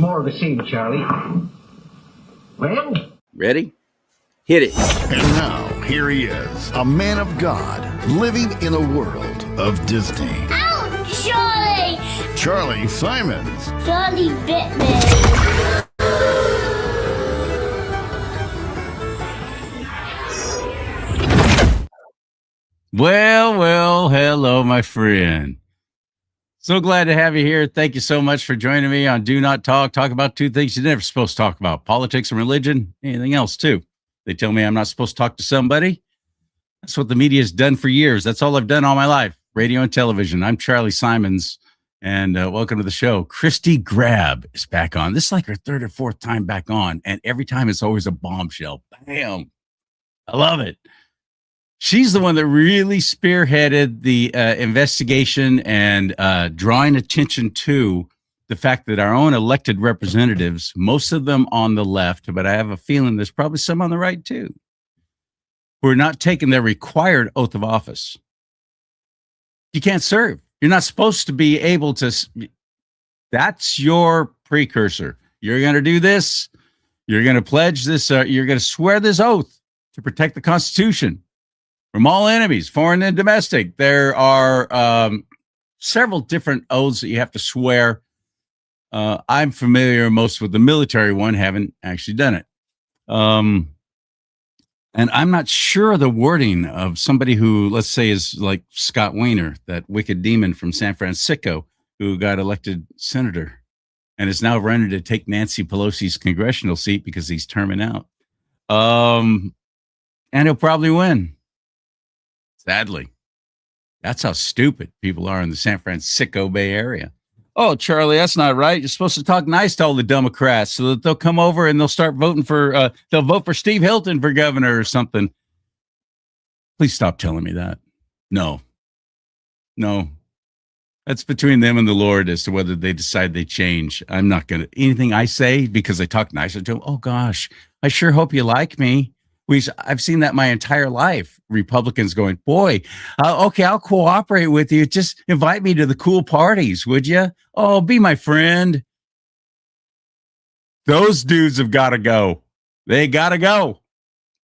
more of the same, Charlie. Well? Ready? Hit it. And now, here he is, a man of God, living in a world of Disney. Ouch, Charlie! Charlie Simons. Charlie bit me. Well, hello, my friend. So glad to have you here. Thank you so much for joining me on Do Not Talk. Talk about two things you're never supposed to talk about: politics and religion, anything else too. They tell me I'm not supposed to talk to somebody. That's what the media has done for years. That's all I've done all my life, radio and television. I'm Charlie Simons, and welcome to the show. CHRISTI Grab is back on. This is like her third or fourth time back on, and every time it's always a bombshell. Bam. I love it. She's the one that really spearheaded the investigation and drawing attention to the fact that our own elected representatives, most of them on the left, but I have a feeling there's probably some on the right too, who are not taking their required oath of office. You can't serve. You're not supposed to be able to. That's your precursor. You're going to do this. You're going to pledge this. You're going to swear this oath to protect the Constitution from all enemies, foreign and domestic. There are several different oaths that you have to swear. I'm familiar most with the military one, haven't actually done it. And I'm not sure the wording of somebody who, let's say, is like Scott Wiener, that wicked demon from San Francisco who got elected senator and is now running to take Nancy Pelosi's congressional seat because he's terming out. And he'll probably win. Sadly. That's how stupid people are in the San Francisco Bay Area. Oh, Charlie, that's not right. You're supposed to talk nice to all the Democrats so that they'll come over and they'll start voting for, they'll vote for Steve Hilton for governor or something. Please stop telling me that. No. That's between them and the Lord as to whether they decide they change. I'm not going to, anything I say because I talk nicer to them. Oh gosh, I sure hope you like me. I've seen that my entire life. Republicans going, boy, okay, I'll cooperate with you. Just invite me to the cool parties, would you? Oh, be my friend. Those dudes have got to go. They got to go.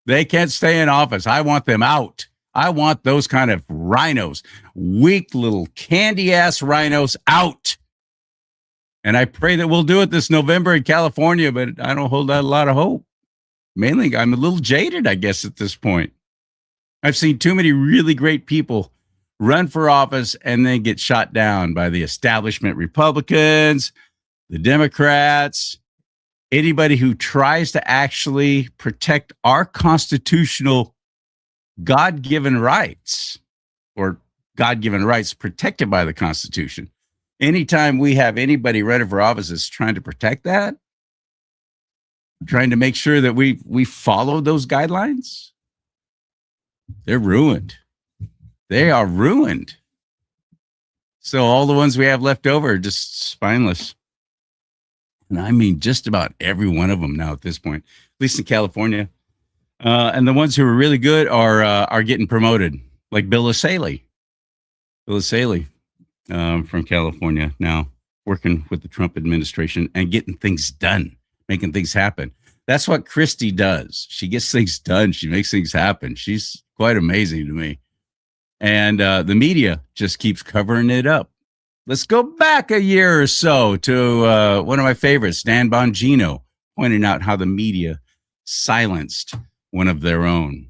They can't stay in office. I want them out. I want those kind of rhinos, weak little candy-ass rhinos out. And I pray that we'll do it this November in California, but I don't hold out a lot of hope. Mainly, I'm a little jaded, I guess, at this point. I've seen too many really great people run for office and then get shot down by the establishment Republicans, the Democrats, anybody who tries to actually protect our constitutional God-given rights, or God-given rights protected by the Constitution. Anytime we have anybody running for office that's trying to protect that, trying to make sure that we follow those guidelines, they're ruined. They are ruined. So all the ones we have left over are just spineless. And I mean just about every one of them now at this point, at least in California. And the ones who are really good are getting promoted, like Bill Asaley. Bill Asaley from California now working with the Trump administration and getting things done. Making things happen. That's what CHRISTI does. She gets things done. She makes things happen. She's quite amazing to me. And the media just keeps covering it up. Let's go back a year or so to one of my favorites, Dan Bongino, pointing out how the media silenced one of their own.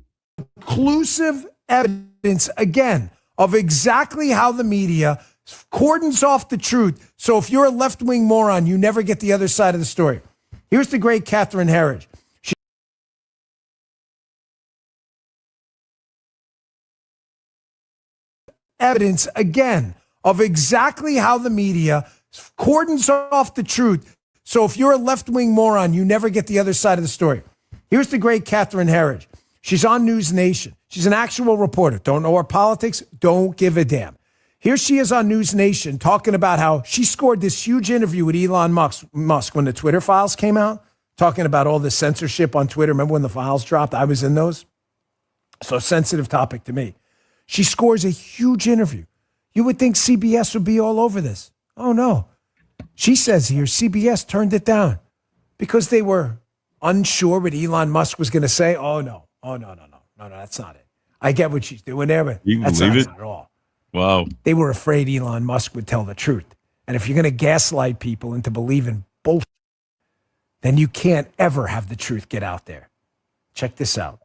Conclusive evidence, again, of exactly how the media cordons off the truth. So if you're a left-wing moron, you never get the other side of the story. Here's the great Catherine Herridge. Evidence, again, of exactly how the media cordons off the truth. So if you're a left-wing moron, you never get the other side of the story. Here's the great Catherine Herridge. She's on News Nation. She's an actual reporter. Don't know her politics. Don't give a damn. Here she is on News Nation talking about how she scored this huge interview with Elon Musk when the Twitter files came out, talking about all the censorship on Twitter. Remember when the files dropped? I was in those. So sensitive topic to me. She scores a huge interview. You would think CBS would be all over this. Oh, no. She says here CBS turned it down because they were unsure what Elon Musk was going to say. Oh, no. Oh, no, that's not it. I get what she's doing there, but You that's believe not it? it at all. Wow. They were afraid Elon Musk would tell the truth. And if you're going to gaslight people into believing bullshit, then you can't ever have the truth get out there. Check this out.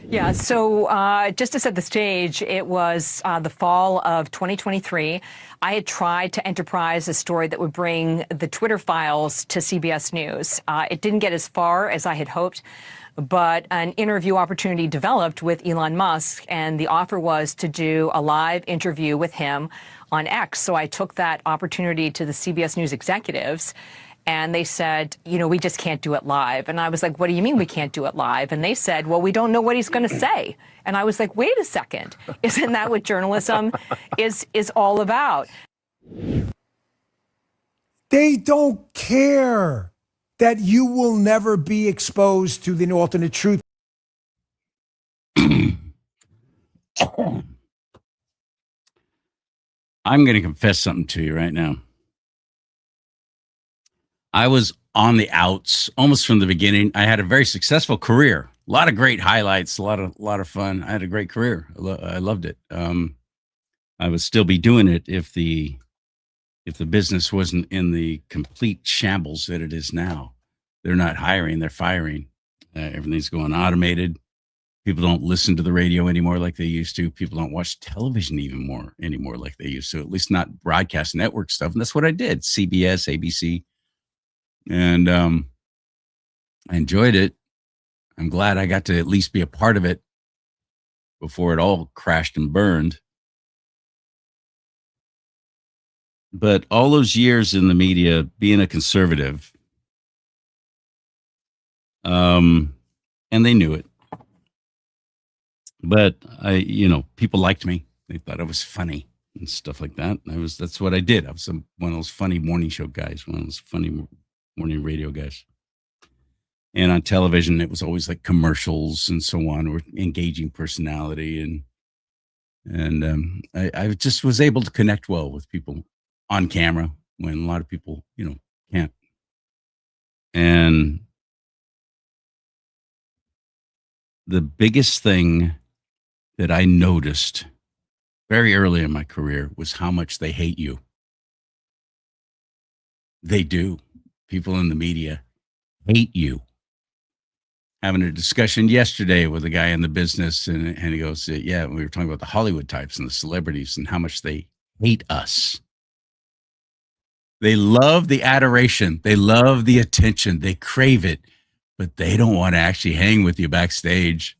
Yeah, so just to set the stage, it was the fall of 2023. I had tried to enterprise a story that would bring the Twitter files to CBS News. It didn't get as far as I had hoped, but an interview opportunity developed with Elon Musk, and the offer was to do a live interview with him on X. So I took that opportunity to the CBS News executives. And they said, we just can't do it live. And I was like, what do you mean we can't do it live? And they said, well, we don't know what he's going to say. And I was like, wait a second. Isn't that what journalism is all about? They don't care that you will never be exposed to the alternate truth. I'm going to confess something to you right now. I was on the outs almost from the beginning. I had a very successful career, a lot of great highlights, a lot of fun. I had a great career. I loved it. I would still be doing it if the business wasn't in the complete shambles that it is now. They're not hiring, they're firing. Everything's going automated. People don't listen to the radio anymore like they used to. People don't watch television anymore like they used to, at least not broadcast network stuff. And that's what I did, CBS, ABC. And I enjoyed it. I'm glad I got to at least be a part of it before it all crashed and burned. But all those years in the media, being a conservative, and they knew it. But people liked me. They thought I was funny and stuff like that. That's what I did. I was one of those funny morning show guys, one of those funny morning radio guys. And on television, it was always like commercials and so on, or engaging personality. And I just was able to connect well with people on camera when a lot of people, can't. And the biggest thing that I noticed very early in my career was how much they hate you. They do. People in the media hate you. Having a discussion yesterday with a guy in the business, and he goes, yeah, we were talking about the Hollywood types and the celebrities and how much they hate us. They love the adoration. They love the attention. They crave it, but they don't want to actually hang with you backstage.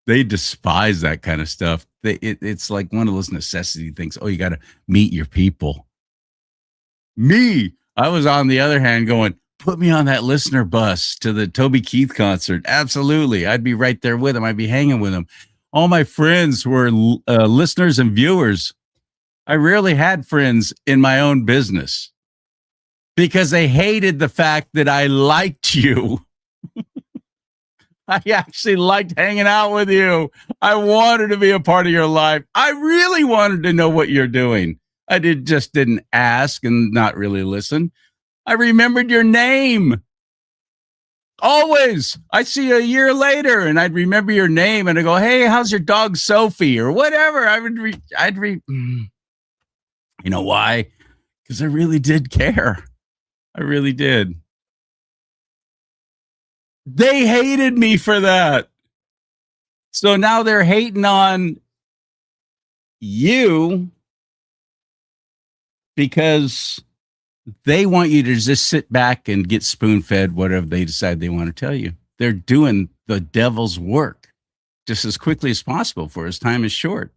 They despise that kind of stuff. It's like one of those necessity things. Oh, you got to meet your people. Me, I was on the other hand going, put me on that listener bus to the Toby Keith concert. Absolutely. I'd be right there with him. I'd be hanging with him. All my friends were listeners and viewers. I rarely had friends in my own business because they hated the fact that I liked you. I actually liked hanging out with you. I wanted to be a part of your life. I really wanted to know what you're doing. I just didn't ask and not really listen. I remembered your name. Always. I see you a year later and I'd remember your name and I go, hey, how's your dog Sophie or whatever. You know why? Because I really did care. I really did. They hated me for that. So now they're hating on you because they want you to just sit back and get spoon-fed whatever they decide they want to tell you. They're doing the devil's work just as quickly as possible for his time is short.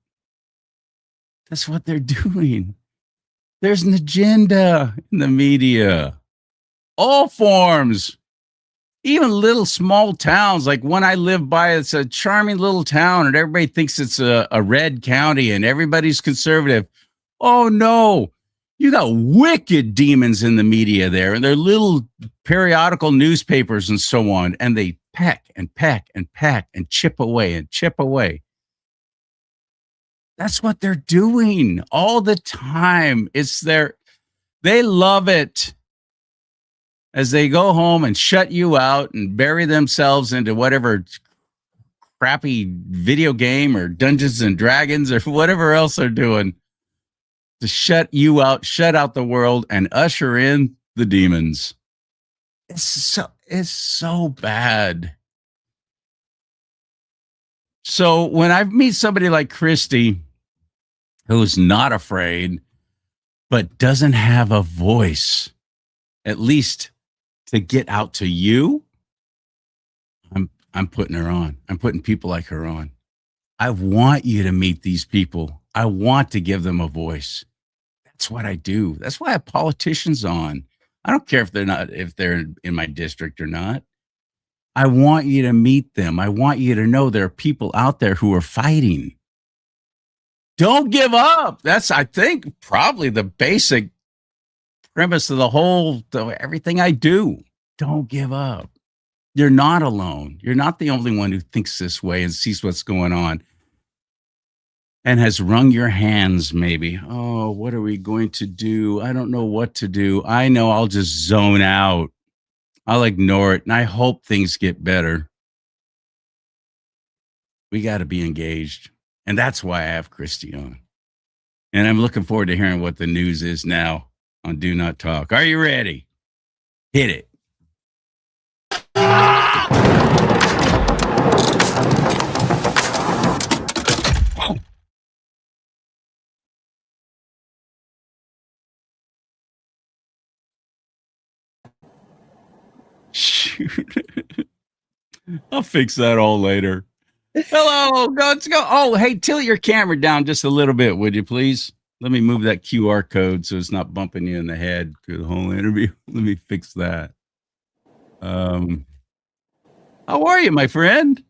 That's what they're doing. There's an agenda in the media. All forms. Even little small towns, like one I live by, it's a charming little town, and everybody thinks it's a red county, and everybody's conservative. Oh, no. You got wicked demons in the media there, and they're little periodical newspapers and so on, and they peck and peck and peck and chip away and chip away. That's what they're doing all the time. They love it. as they go home and shut you out and bury themselves into whatever crappy video game or Dungeons and Dragons or whatever else they're doing to shut you out, shut out the world, and usher in the demons. It's so bad. So when I meet somebody like CHRISTI, who's not afraid, but doesn't have a voice, at least to get out to you, I'm putting her on. I'm putting people like her on. I want you to meet these people. I want to give them a voice. That's what I do. That's why I have politicians on. I don't care if they're in my district or not. I want you to meet them. I want you to know there are people out there who are fighting. Don't give up. That's, I think, probably the basic premise of everything I do. Don't give up. You're not alone. You're not the only one who thinks this way and sees what's going on and has wrung your hands maybe. Oh, what are we going to do? I don't know what to do. I know I'll just zone out. I'll ignore it, and I hope things get better. We got to be engaged, and that's why I have CHRISTI on. And I'm looking forward to hearing what the news is now on Do Not Talk. Are you ready? Hit it. Shoot. I'll fix that all later. Hello, let's go. Oh, hey, tilt your camera down just a little bit, would you please? Let me move that QR code so it's not bumping you in the head through the whole interview. Let me fix that. How are you, my friend?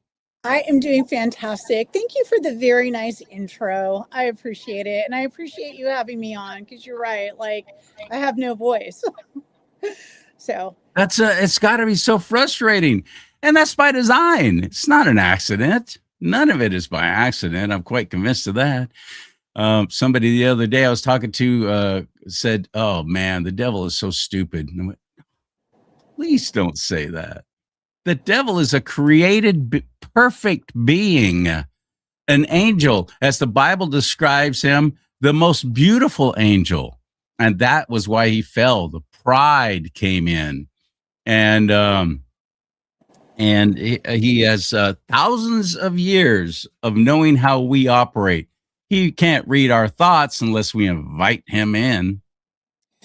I am doing fantastic. Thank you for the very nice intro. I appreciate it. And I appreciate you having me on because you're right. Like, I have no voice. So It's got to be so frustrating. And that's by design. It's not an accident. None of it is by accident. I'm quite convinced of that. Somebody the other day I was talking to said, "Oh man, the devil is so stupid." And I went, please don't say that. The devil is a created, perfect being, an angel, as the Bible describes him, the most beautiful angel. And that was why he fell. The pride came in. And he has thousands of years of knowing how we operate. He can't read our thoughts unless we invite him in.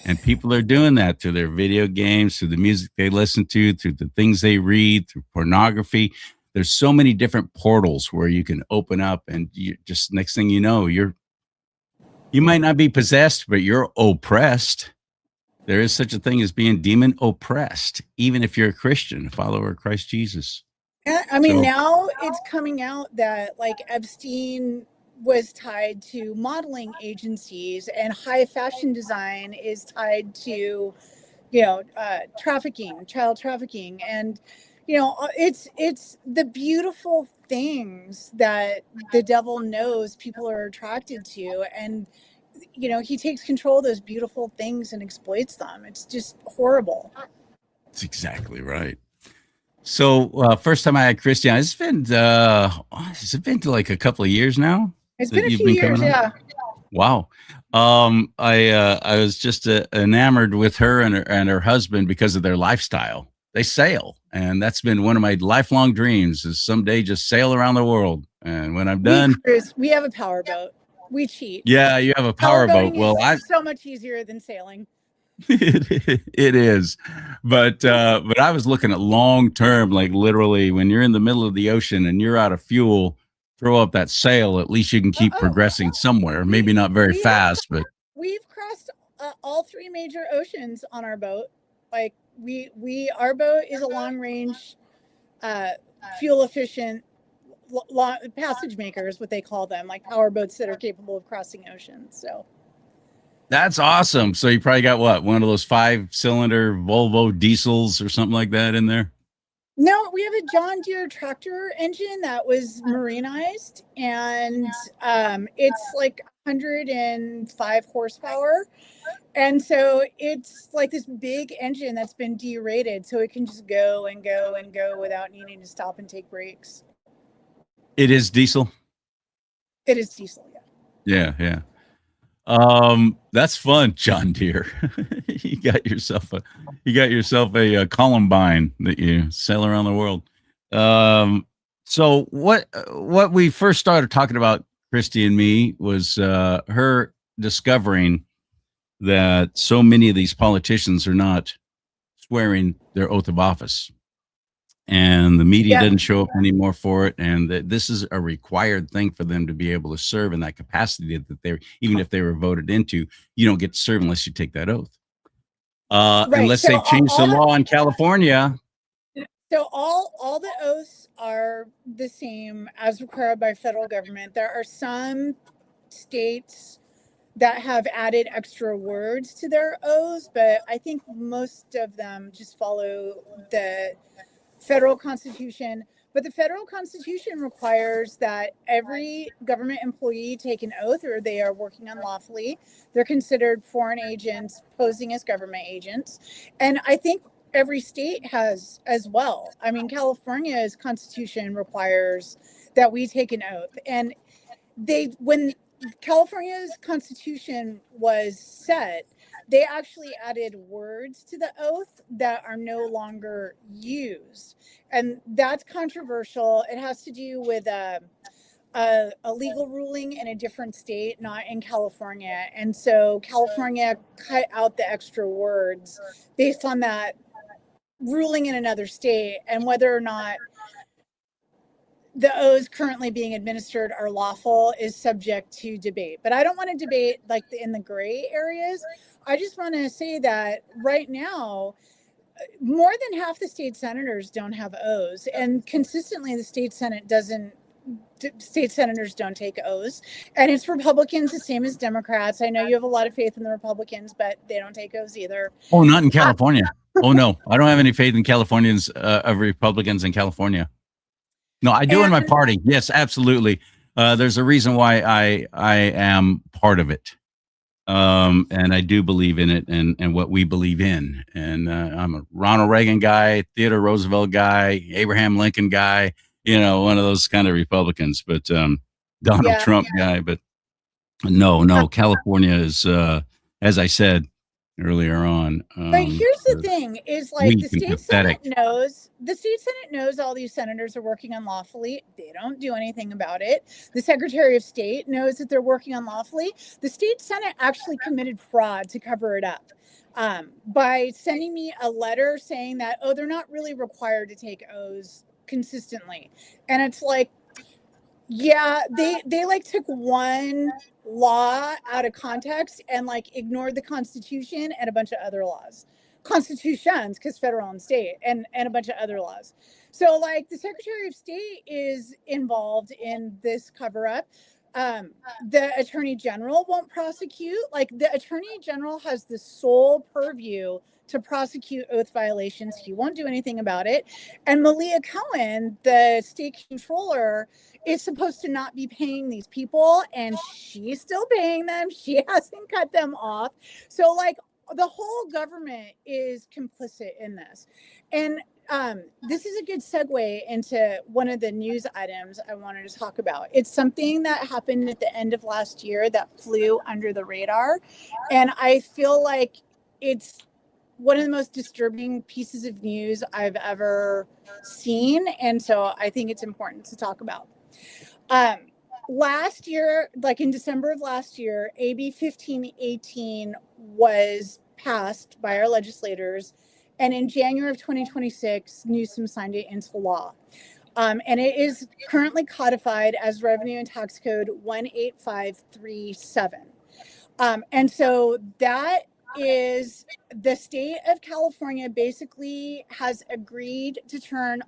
And people are doing that through their video games, through the music they listen to, through the things they read, through pornography. There's so many different portals where you can open up, and you just, next thing you know, you might not be possessed, but you're oppressed. There is such a thing as being demon oppressed, even if you're a Christian, a follower of Christ Jesus. yeah, I mean, now it's coming out that like Epstein was tied to modeling agencies and high fashion design is tied to, trafficking, child trafficking. And, it's the beautiful things that the devil knows people are attracted to. And, he takes control of those beautiful things and exploits them. It's just horrible. That's exactly right. So first time I had CHRISTI, has it been to like a couple of years now? It's been a few years, yeah. Wow. I was just enamored with her and her husband because of their lifestyle. They sail, and that's been one of my lifelong dreams, is someday just sail around the world. And when I'm done, we have a powerboat. We cheat. Yeah, you have a powerboat. Well, it's so much easier than sailing. It is, but I was looking at long term, like literally when you're in the middle of the ocean and you're out of fuel, throw up that sail. At least you can keep progressing somewhere. Maybe not very fast, but we've crossed all three major oceans on our boat. Like our boat is a long range, fuel efficient passage maker is what they call them, like power boats that are capable of crossing oceans. So. That's awesome. So you probably got one of those 5-cylinder Volvo diesels or something like that in there? No, we have a John Deere tractor engine that was marinized, and it's like 105 horsepower. And so it's like this big engine that's been derated, so it can just go and go and go without needing to stop and take breaks. It is diesel. It is diesel, Yeah, yeah. That's fun, John Deere. you got yourself a Columbine that you sell around the world. So what we first started talking about, Christy and me, was her discovering that so many of these politicians are not swearing their oath of office, and the media doesn't show up anymore for it, and that this is a required thing for them to be able to serve in that capacity, that they're, even if they were voted into, you don't get to serve unless you take that oath. Unless they've changed the law in California. So all the oaths are the same as required by federal government. There are some states that have added extra words to their oaths, but I think most of them just follow the federal constitution. But the federal constitution requires that every government employee take an oath or they are working unlawfully. They're considered foreign agents posing as government agents. And I think every state has as well. I mean, California's constitution requires that we take an oath. And when California's constitution was set, they actually added words to the oath that are no longer used. And that's controversial. It has to do with a legal ruling in a different state, not in California. And so California cut out the extra words based on that ruling in another state, and whether or not the oaths currently being administered are lawful is subject to debate. But I don't want to debate like in the gray areas. I just want to say that right now, more than half the state senators don't have oaths, and consistently the state senators don't take oaths, and it's Republicans the same as Democrats. I know you have a lot of faith in the Republicans, but they don't take oaths either. Oh, not in California. Oh no, I don't have any faith in Californians, of Republicans in California. No, I do in my party. Yes, absolutely. There's a reason why I am part of it. And I do believe in it and what we believe in. And I'm a Ronald Reagan guy, Theodore Roosevelt guy, Abraham Lincoln guy, one of those kind of Republicans, but Donald Trump guy. But no, California is, as I said earlier on. But here's the thing is, like, the state Senate knows all these senators are working unlawfully. They don't do anything about it. The Secretary of State knows that they're working unlawfully. The state Senate actually committed fraud to cover it up by sending me a letter saying that, they're not really required to take oaths consistently. And it's like, yeah, they like took one law out of context and like ignored the Constitution and a bunch of other laws. Constitutions, because federal and state, and a bunch of other laws. So like the Secretary of State is involved in this cover up. The Attorney General won't prosecute. Like, the Attorney General has the sole purview to prosecute oath violations. He won't do anything about it. And Malia Cohen, the state controller, is supposed to not be paying these people, and she's still paying them. She hasn't cut them off. So like the whole government is complicit in this. And this is a good segue into one of the news items I wanted to talk about. It's something that happened at the end of last year that flew under the radar. And I feel like it's one of the most disturbing pieces of news I've ever seen. And so I think it's important to talk about. Last year, like in December of last year, AB 1518 was passed by our legislators. And in January of 2026, Newsom signed it into law. And it is currently codified as Revenue and Tax Code 18537. And so that is, the state of California basically has agreed to turn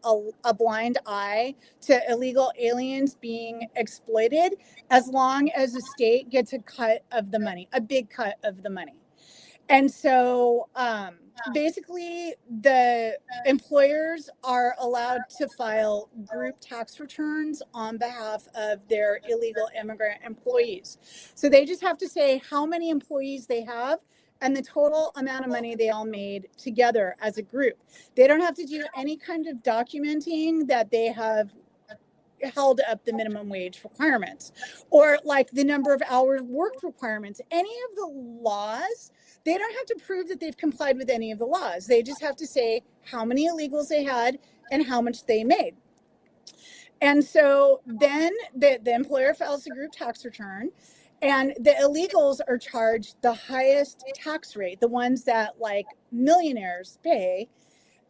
a blind eye to illegal aliens being exploited, as long as the state gets a cut of the money, a big cut of the money. And so basically, the employers are allowed to file group tax returns on behalf of their illegal immigrant employees. So they just have to say how many employees they have and the total amount of money they all made together as a group. They don't have to do any kind of documenting that they have held up the minimum wage requirements or like the number of hours worked requirements. Any of the laws, they don't have to prove that they've complied with any of the laws. They just have to say how many illegals they had and how much they made. And so then the employer files a group tax return, and the illegals are charged the highest tax rate, the ones that like millionaires pay.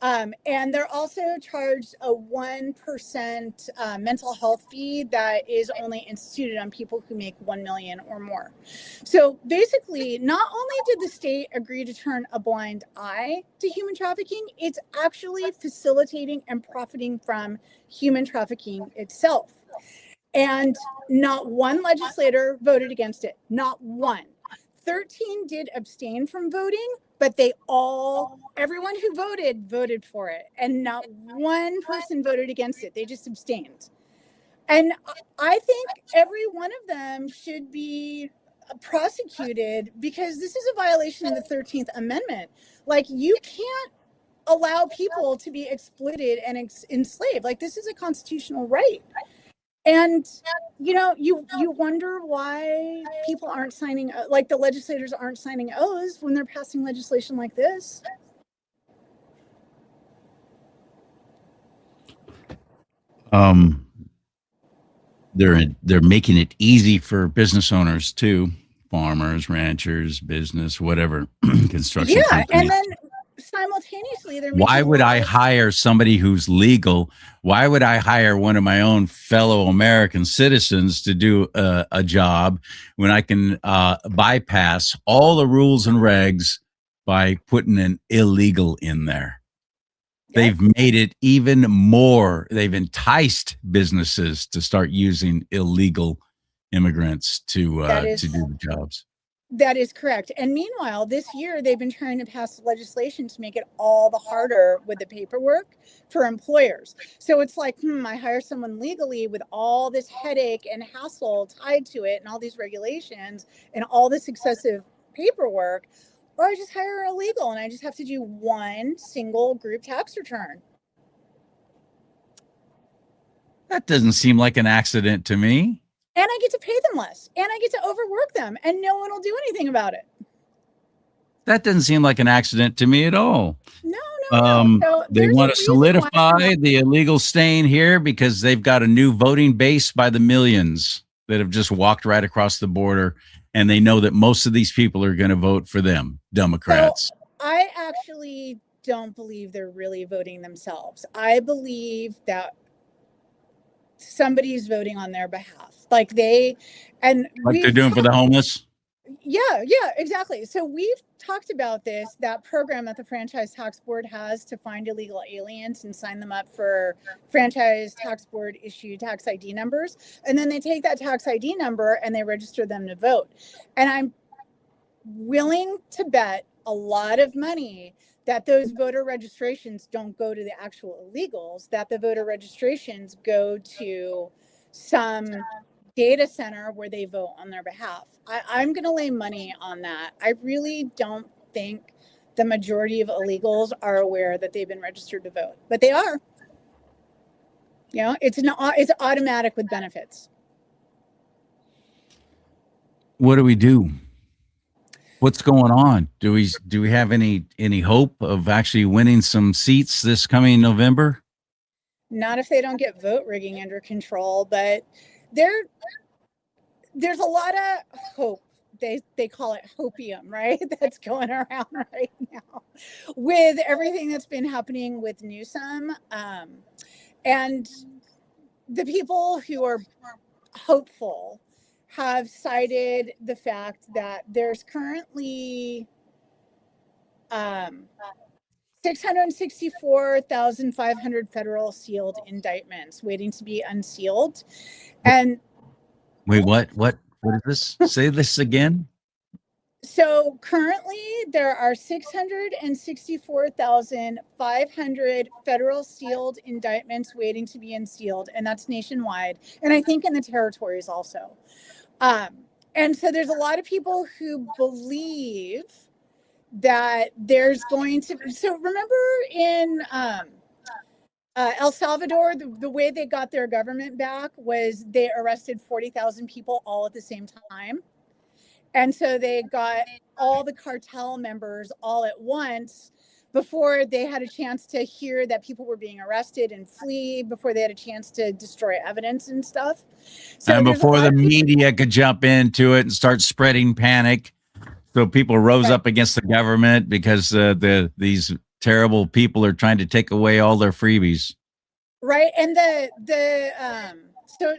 And they're also charged a 1% mental health fee that is only instituted on people who make 1 million or more. So basically, not only did the state agree to turn a blind eye to human trafficking, it's actually facilitating and profiting from human trafficking itself. And not one legislator voted against it, not one. 13 did abstain from voting, but everyone who voted for it. And not one person voted against it. They just abstained. And I think every one of them should be prosecuted because this is a violation of the 13th Amendment. Like, you can't allow people to be exploited and enslaved. Like, this is a constitutional right. And, you know, you wonder why people aren't signing, like the legislators aren't signing O's when they're passing legislation like this. They're making it easy for business owners too, farmers, ranchers, business, whatever, construction Yeah, companies. and then simultaneously, Why would I hire somebody who's legal? Why would I hire one of my own fellow American citizens to do a job when I can bypass all the rules and regs by putting an illegal in there? They've made it even more. They've enticed businesses to start using illegal immigrants to do the jobs. That is correct. And meanwhile, this year, they've been trying to pass legislation to make it all the harder with the paperwork for employers. So it's like, I hire someone legally with all this headache and hassle tied to it and all these regulations and all this excessive paperwork, or I just hire illegal and I just have to do one single group tax return. That doesn't seem like an accident to me. And I get to pay them less, and I get to overwork them, and no one will do anything about it. That doesn't seem like an accident to me at all. No. So they want to solidify the illegal stain here because they've got a new voting base by the millions that have just walked right across the border, and they know that most of these people are going to vote for them, Democrats. So I actually don't believe they're really voting themselves. I believe that somebody's voting on their behalf. Like they're doing for the homeless. Yeah, exactly. So we've talked about that program that the Franchise Tax Board has to find illegal aliens and sign them up for Franchise Tax Board issued tax ID numbers. And then they take that tax ID number and they register them to vote. And I'm willing to bet a lot of money that those voter registrations don't go to the actual illegals, that the voter registrations go to some data center where they vote on their behalf. I'm going to lay money on that. I really don't think the majority of illegals are aware that they've been registered to vote, but they are. You know, it's automatic with benefits. What do we do? What's going on? Do we have any hope of actually winning some seats this coming November? Not if they don't get vote rigging under control, but there's a lot of hope. They call it hopium, right? That's going around right now with everything that's been happening with Newsom. And the people who are hopeful have cited the fact that there's currently 664,500 federal sealed indictments waiting to be unsealed. And wait, what is this? Say this again. So currently there are 664,500 federal sealed indictments waiting to be unsealed, and that's nationwide. And I think in the territories also. And so there's a lot of people who believe that there's going to, so remember in El Salvador, the way they got their government back was they arrested 40,000 people all at the same time. And so they got all the cartel members all at once before they had a chance to hear that people were being arrested and flee, before they had a chance to destroy evidence and stuff. So And before the media could jump into it and start spreading panic, so people rose up against the government because these terrible people are trying to take away all their freebies. Right, and so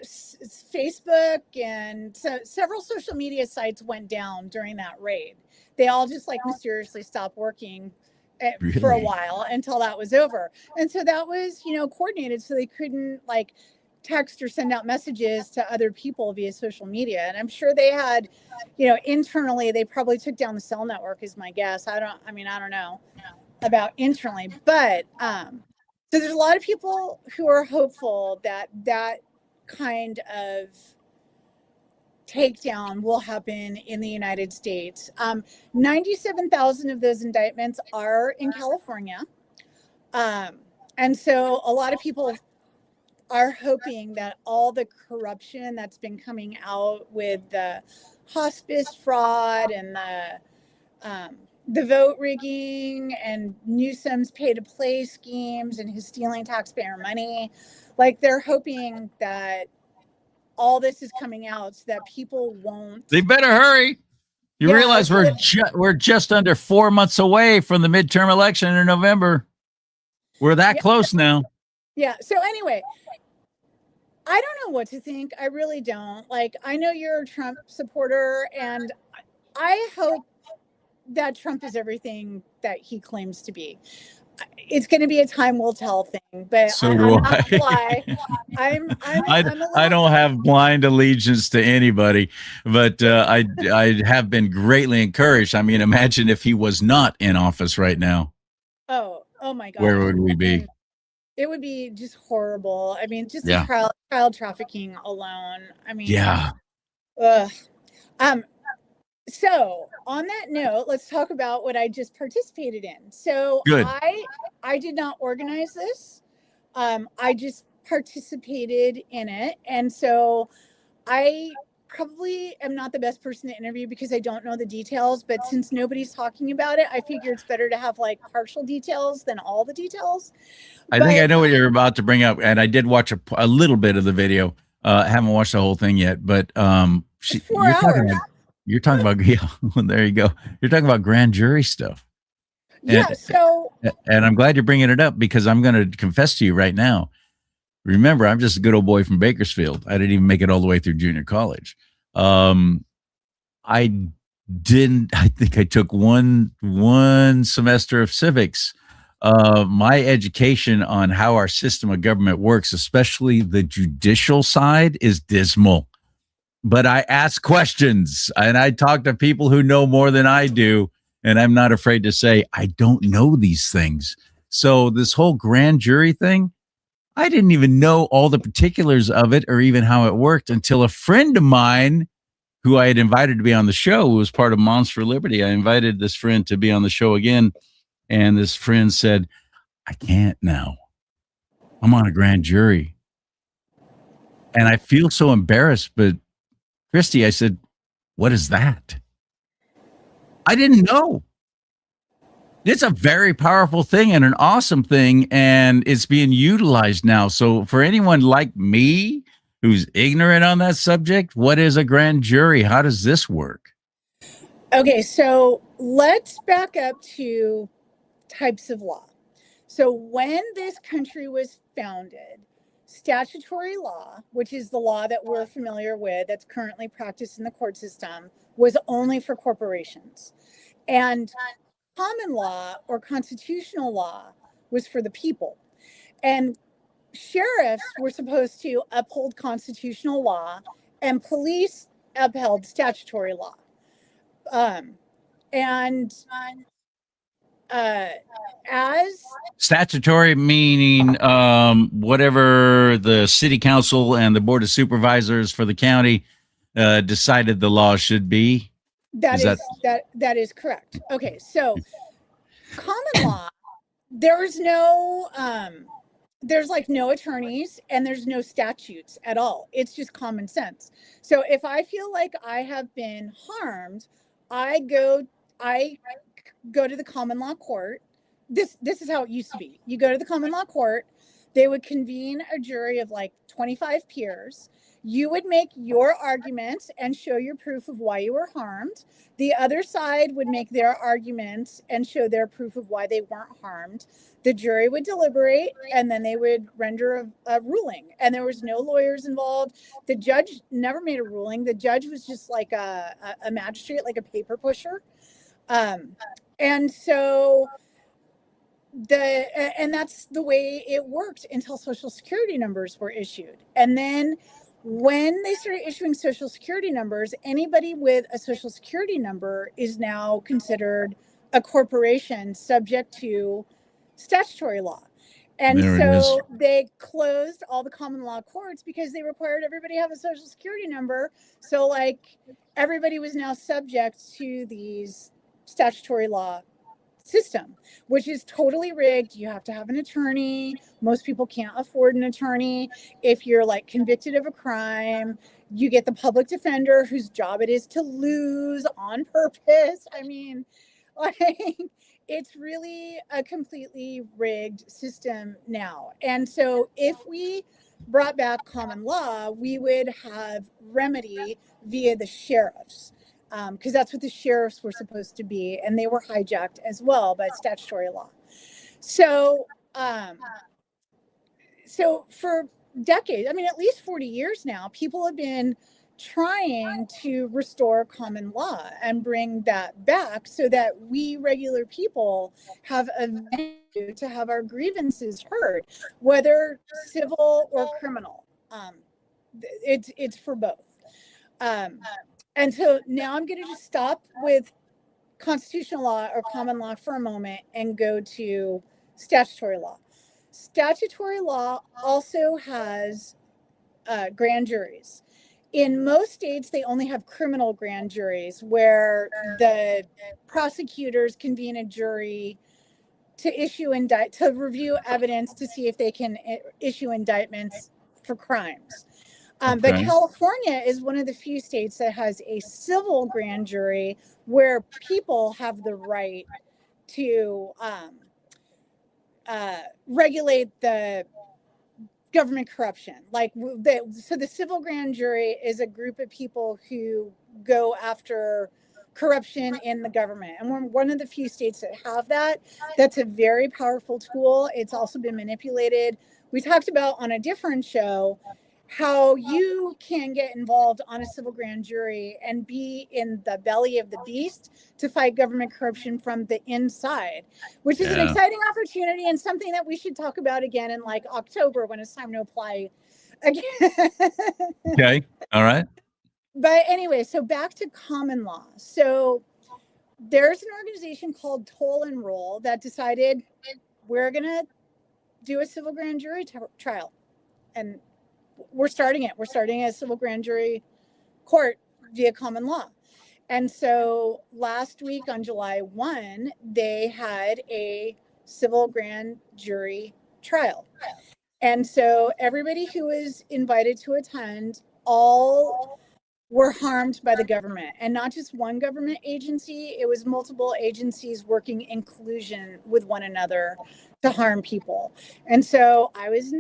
Facebook and so several social media sites went down during that raid. They all just like mysteriously stopped working for a while until that was over. And so that was, coordinated so they couldn't like text or send out messages to other people via social media. And I'm sure they had, internally, they probably took down the cell network is my guess. I don't know about internally, but so there's a lot of people who are hopeful that that kind of takedown will happen in the United States. 97,000 of those indictments are in California. And so a lot of people are hoping that all the corruption that's been coming out with the hospice fraud and the vote rigging and Newsom's pay to play schemes and his stealing taxpayer money, like they're hoping that all this is coming out so that people won't. They better hurry. You realize we're just under 4 months away from the midterm election in November. We're that close now. Yeah. So anyway, I don't know what to think. I really don't. Like, I know you're a Trump supporter, and I hope that Trump is everything that he claims to be. It's going to be a time will tell thing, but So I'm do not I. gonna lie. I don't have blind allegiance to anybody, but I have been greatly encouraged. I mean, imagine if he was not in office right now. Oh my God. Where would we be? It would be just horrible. I mean, just Yeah. the child trafficking alone. I mean, Yeah. ugh. So on that note, let's talk about what I just participated in. So Good. I did not organize this. I just participated in it. And so I probably am not the best person to interview because I don't know the details, but since nobody's talking about it, I figure it's better to have like partial details than all the details. I think I know what you're about to bring up, and I did watch a little bit of the video. I haven't watched the whole thing yet, but 4 hours. You're talking about yeah, there you go. You're talking about grand jury stuff. Yeah. And I'm glad you're bringing it up because I'm going to confess to you right now. Remember, I'm just a good old boy from Bakersfield. I didn't even make it all the way through junior college. I think I took one semester of civics. My education on how our system of government works, especially the judicial side, is dismal. But I ask questions and I talk to people who know more than I do. And I'm not afraid to say, I don't know these things. So this whole grand jury thing, I didn't even know all the particulars of it or even how it worked until a friend of mine who I had invited to be on the show, who was part of Moms for Liberty. I invited this friend to be on the show again. And this friend said, I can't now. I'm on a grand jury. And I feel so embarrassed, but Christy, I said, what is that? I didn't know. It's a very powerful thing and an awesome thing, and it's being utilized now. So for anyone like me who's ignorant on that subject, what is a grand jury? How does this work? Okay, so let's back up to types of law. So when this country was founded, statutory law, which is the law that we're familiar with that's currently practiced in the court system, was only for corporations. And common law or constitutional law was for the people. And sheriffs were supposed to uphold constitutional law and police upheld statutory law. And as Statutory meaning whatever the city council and the board of supervisors for the county decided the law should be. that is correct. Okay, so common law, there's no attorneys and there's no statutes at all. It's just common sense. So if I feel like I have been harmed, I go to the common law court. This is how it used to be. You go to the common law court, they would convene a jury of like 25 peers. You would make your arguments and show your proof of why you were harmed. The other side would make their arguments and show their proof of why they weren't harmed. The jury would deliberate and then they would render a ruling. And there was no lawyers involved. The judge never made a ruling. The judge was just like a magistrate, like a paper pusher. And so that's the way it worked until Social Security numbers were issued. And then when they started issuing Social Security numbers, anybody with a Social Security number is now considered a corporation subject to statutory law. And so they closed all the common law courts because they required everybody to have a Social Security number. So like everybody was now subject to these statutory law system, which is totally rigged. You have to have an attorney. Most people can't afford an attorney. If you're like convicted of a crime, you get the public defender whose job it is to lose on purpose. I mean, like it's really a completely rigged system now. And so if we brought back common law, we would have remedy via the sheriffs. Because that's what the sheriffs were supposed to be, and they were hijacked as well by statutory law. So, so for decades, I mean, at least 40 years now, people have been trying to restore common law and bring that back so that we regular people have a venue to have our grievances heard, whether civil or criminal. It's for both. And so now I'm going to just stop with constitutional law or common law for a moment and go to statutory law. Statutory law also has grand juries. In most states, they only have criminal grand juries where the prosecutors convene a jury to review evidence to see if they can issue indictments for crimes. But California is one of the few states that has a civil grand jury where people have the right to regulate the government corruption. So the civil grand jury is a group of people who go after corruption in the government. And we're one of the few states that have that. That's a very powerful tool. It's also been manipulated. We talked about on a different show how you can get involved on a civil grand jury and be in the belly of the beast to fight government corruption from the inside, which is an exciting opportunity and something that we should talk about again in like October when it's time to apply again. Okay. All right. But anyway, so back to common law. So there's an organization called Toll and Roll that decided we're going to do a civil grand jury trial. And we're starting it. We're starting a civil grand jury court via common law. And so last week on July 1, they had a civil grand jury trial. And so everybody who was invited to attend, all were harmed by the government, and not just one government agency. It was multiple agencies working in collusion with one another to harm people. And so I was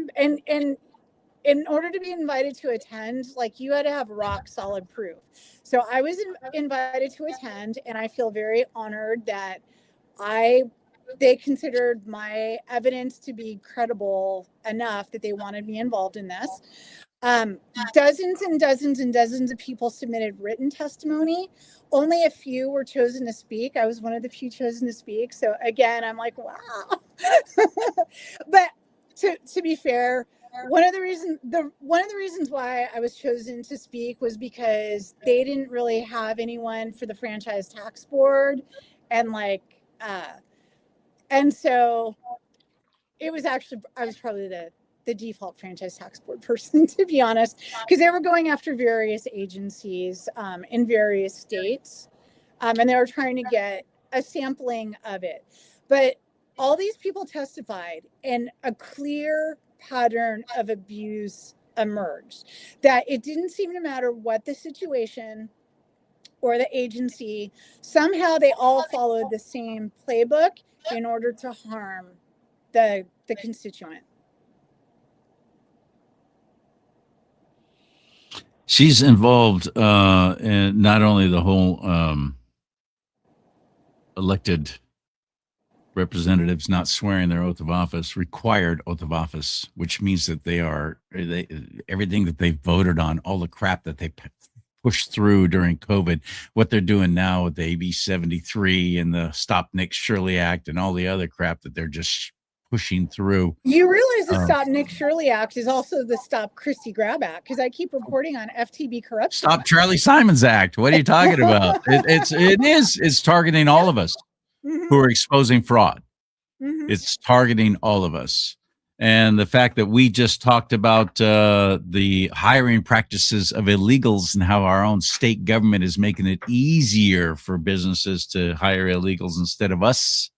in order to be invited to attend, like you had to have rock solid proof. So I was invited to attend, and I feel very honored that they considered my evidence to be credible enough that they wanted me involved in this. Dozens and dozens and dozens of people submitted written testimony. Only a few were chosen to speak. I was one of the few chosen to speak. So again, I'm like, wow. But to be fair, one of the reasons why I was chosen to speak was because they didn't really have anyone for the franchise tax board, And like, and so it was actually, I was probably the default franchise tax board person, to be honest, because they were going after various agencies in various states. And they were trying to get a sampling of it. But all these people testified, and a clear pattern of abuse emerged, that it didn't seem to matter what the situation or the agency, somehow they all followed the same playbook in order to harm the constituent. She's involved in not only the whole elected representatives not swearing their oath of office, required oath of office, which means that everything that they voted on, all the crap that they pushed through during COVID, what they're doing now with the AB 73 and the Stop Nick Shirley Act and all the other crap that they're just pushing through. You realize the Stop Nick Shirley Act is also the Stop CHRISTI Grab Act, because I keep reporting on FTB corruption. Stop Charlie Simon's Act. What are you talking about? It's targeting all of us who are exposing fraud. It's targeting all of us. And the fact that we just talked about the hiring practices of illegals and how our own state government is making it easier for businesses to hire illegals instead of us.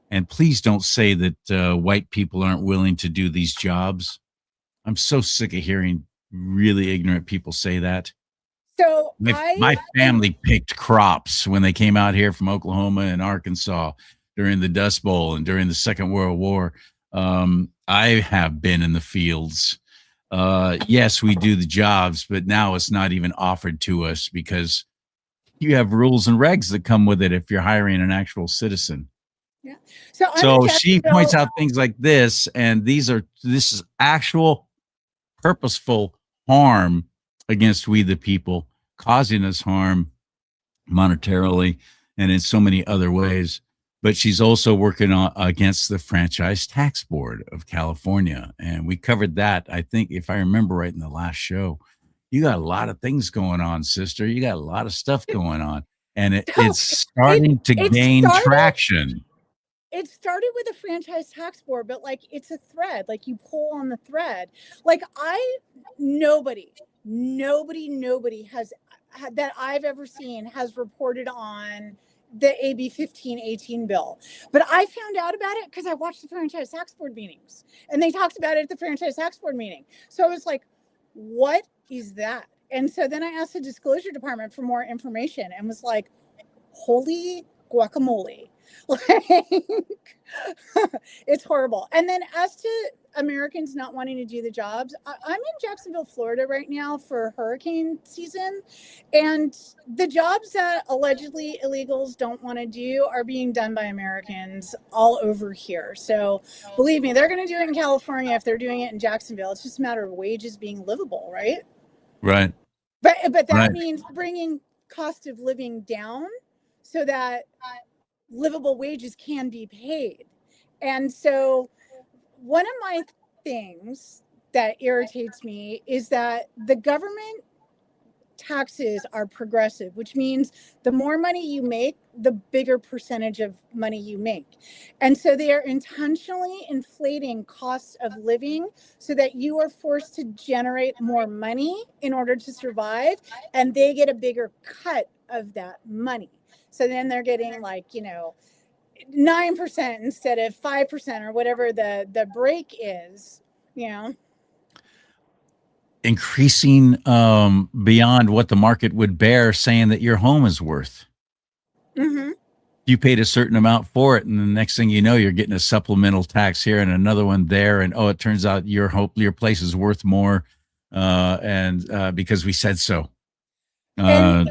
And please don't say that white people aren't willing to do these jobs. I'm so sick of hearing really ignorant people say that. So my family picked crops when they came out here from Oklahoma and Arkansas during the Dust Bowl and during the Second World War. I have been in the fields. Yes, we do the jobs, but now it's not even offered to us because you have rules and regs that come with it if you're hiring an actual citizen. Yeah. So she points out things like this, and this is actual purposeful harm against we the people, causing us harm monetarily and in so many other ways. But she's also working on against the Franchise Tax Board of California. And we covered that, I think, if I remember right, in the last show. You got a lot of things going on, sister. You got a lot of stuff going on. And it's starting to gain traction. It started with the Franchise Tax Board, but like it's a thread, like you pull on the thread. Like nobody has that I've ever seen has reported on the AB 1518 bill. But I found out about it because I watched the Franchise Tax Board meetings, and they talked about it at the Franchise Tax Board meeting. So I was like, what is that? And so then I asked the disclosure department for more information and was like, holy guacamole. Like, it's horrible. And then as to Americans not wanting to do the jobs, I'm in Jacksonville, Florida right now for hurricane season, and the jobs that allegedly illegals don't want to do are being done by Americans all over here. So believe me, they're going to do it in California if they're doing it in Jacksonville. It's just a matter of wages being livable, right? Right. But that means bringing cost of living down so that livable wages can be paid. And so one of my things that irritates me is that the government taxes are progressive, which means the more money you make, the bigger percentage of money you make. And so they are intentionally inflating costs of living so that you are forced to generate more money in order to survive, and they get a bigger cut of that money. So then they're getting 9% instead of 5% or whatever the break is, Increasing beyond what the market would bear, saying that your home is worth. Mm-hmm. You paid a certain amount for it, and the next thing you know, you're getting a supplemental tax here and another one there, and it turns out your place is worth more, and because we said so. And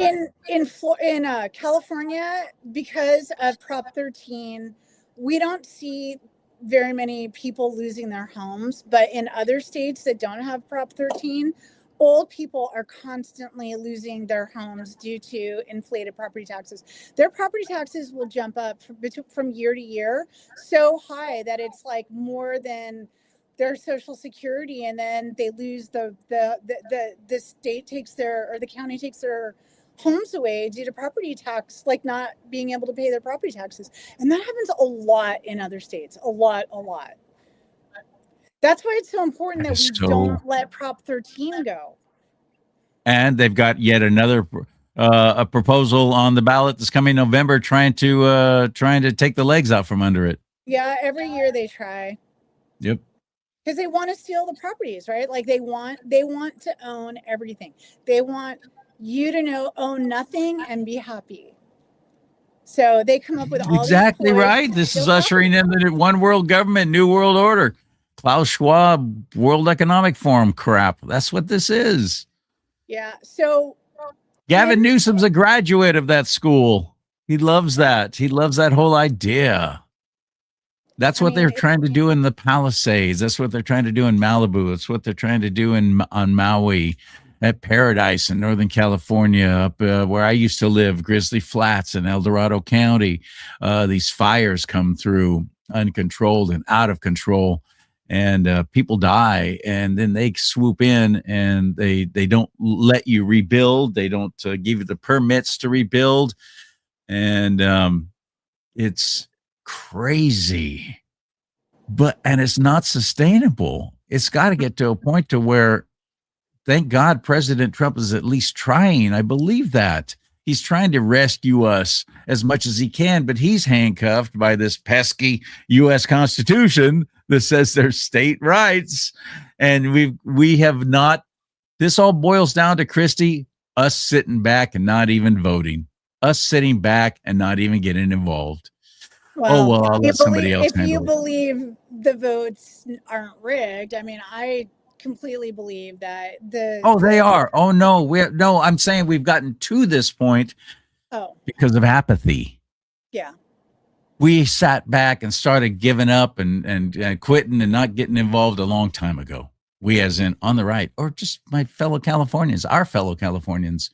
in California, because of Prop 13, we don't see very many people losing their homes. But in other states that don't have Prop 13, old people are constantly losing their homes due to inflated property taxes. Their property taxes will jump up from year to year so high that it's like more than their Social Security, and then they lose the state takes their, or the county takes their homes away due to property tax, like not being able to pay their property taxes. And that happens a lot in other states, a lot. That's why it's so important That that is we so- don't let Prop 13 go. And they've got yet another a proposal on the ballot this coming November, trying to take the legs out from under it. Yeah, every year they try. Yep. Because they want to steal the properties, right? Like they want to own everything. They want you to own nothing and be happy. So they come up with all Exactly these ploys right. to This steal is ushering in property. the one world government, new world order. Klaus Schwab, World Economic Forum crap. That's what this is. Yeah. So Gavin Newsom's a graduate of that school. He loves that. He loves that whole idea. That's what they're trying to do in the Palisades. That's what they're trying to do in Malibu. It's what they're trying to do on Maui, at Paradise in Northern California, up where I used to live, Grizzly Flats in El Dorado County. These fires come through uncontrolled and out of control, and people die, and then they swoop in and they don't let you rebuild. They don't give you the permits to rebuild, and it's crazy, and it's not sustainable. It's got to get to a point to where, thank God, President Trump is at least trying. I believe that he's trying to rescue us as much as he can, but he's handcuffed by this pesky U.S. Constitution that says there's state rights, and we have not. This all boils down to, Christy, us sitting back and not even voting, us sitting back and not even getting involved. Well, I'll let somebody else if you handle it. believe the votes aren't rigged, I mean, I completely believe that They are. Oh no, I'm saying we've gotten to this point because of apathy. Yeah. We sat back and started giving up and quitting and not getting involved a long time ago. We, as in on the right, or just my fellow Californians, our fellow Californians.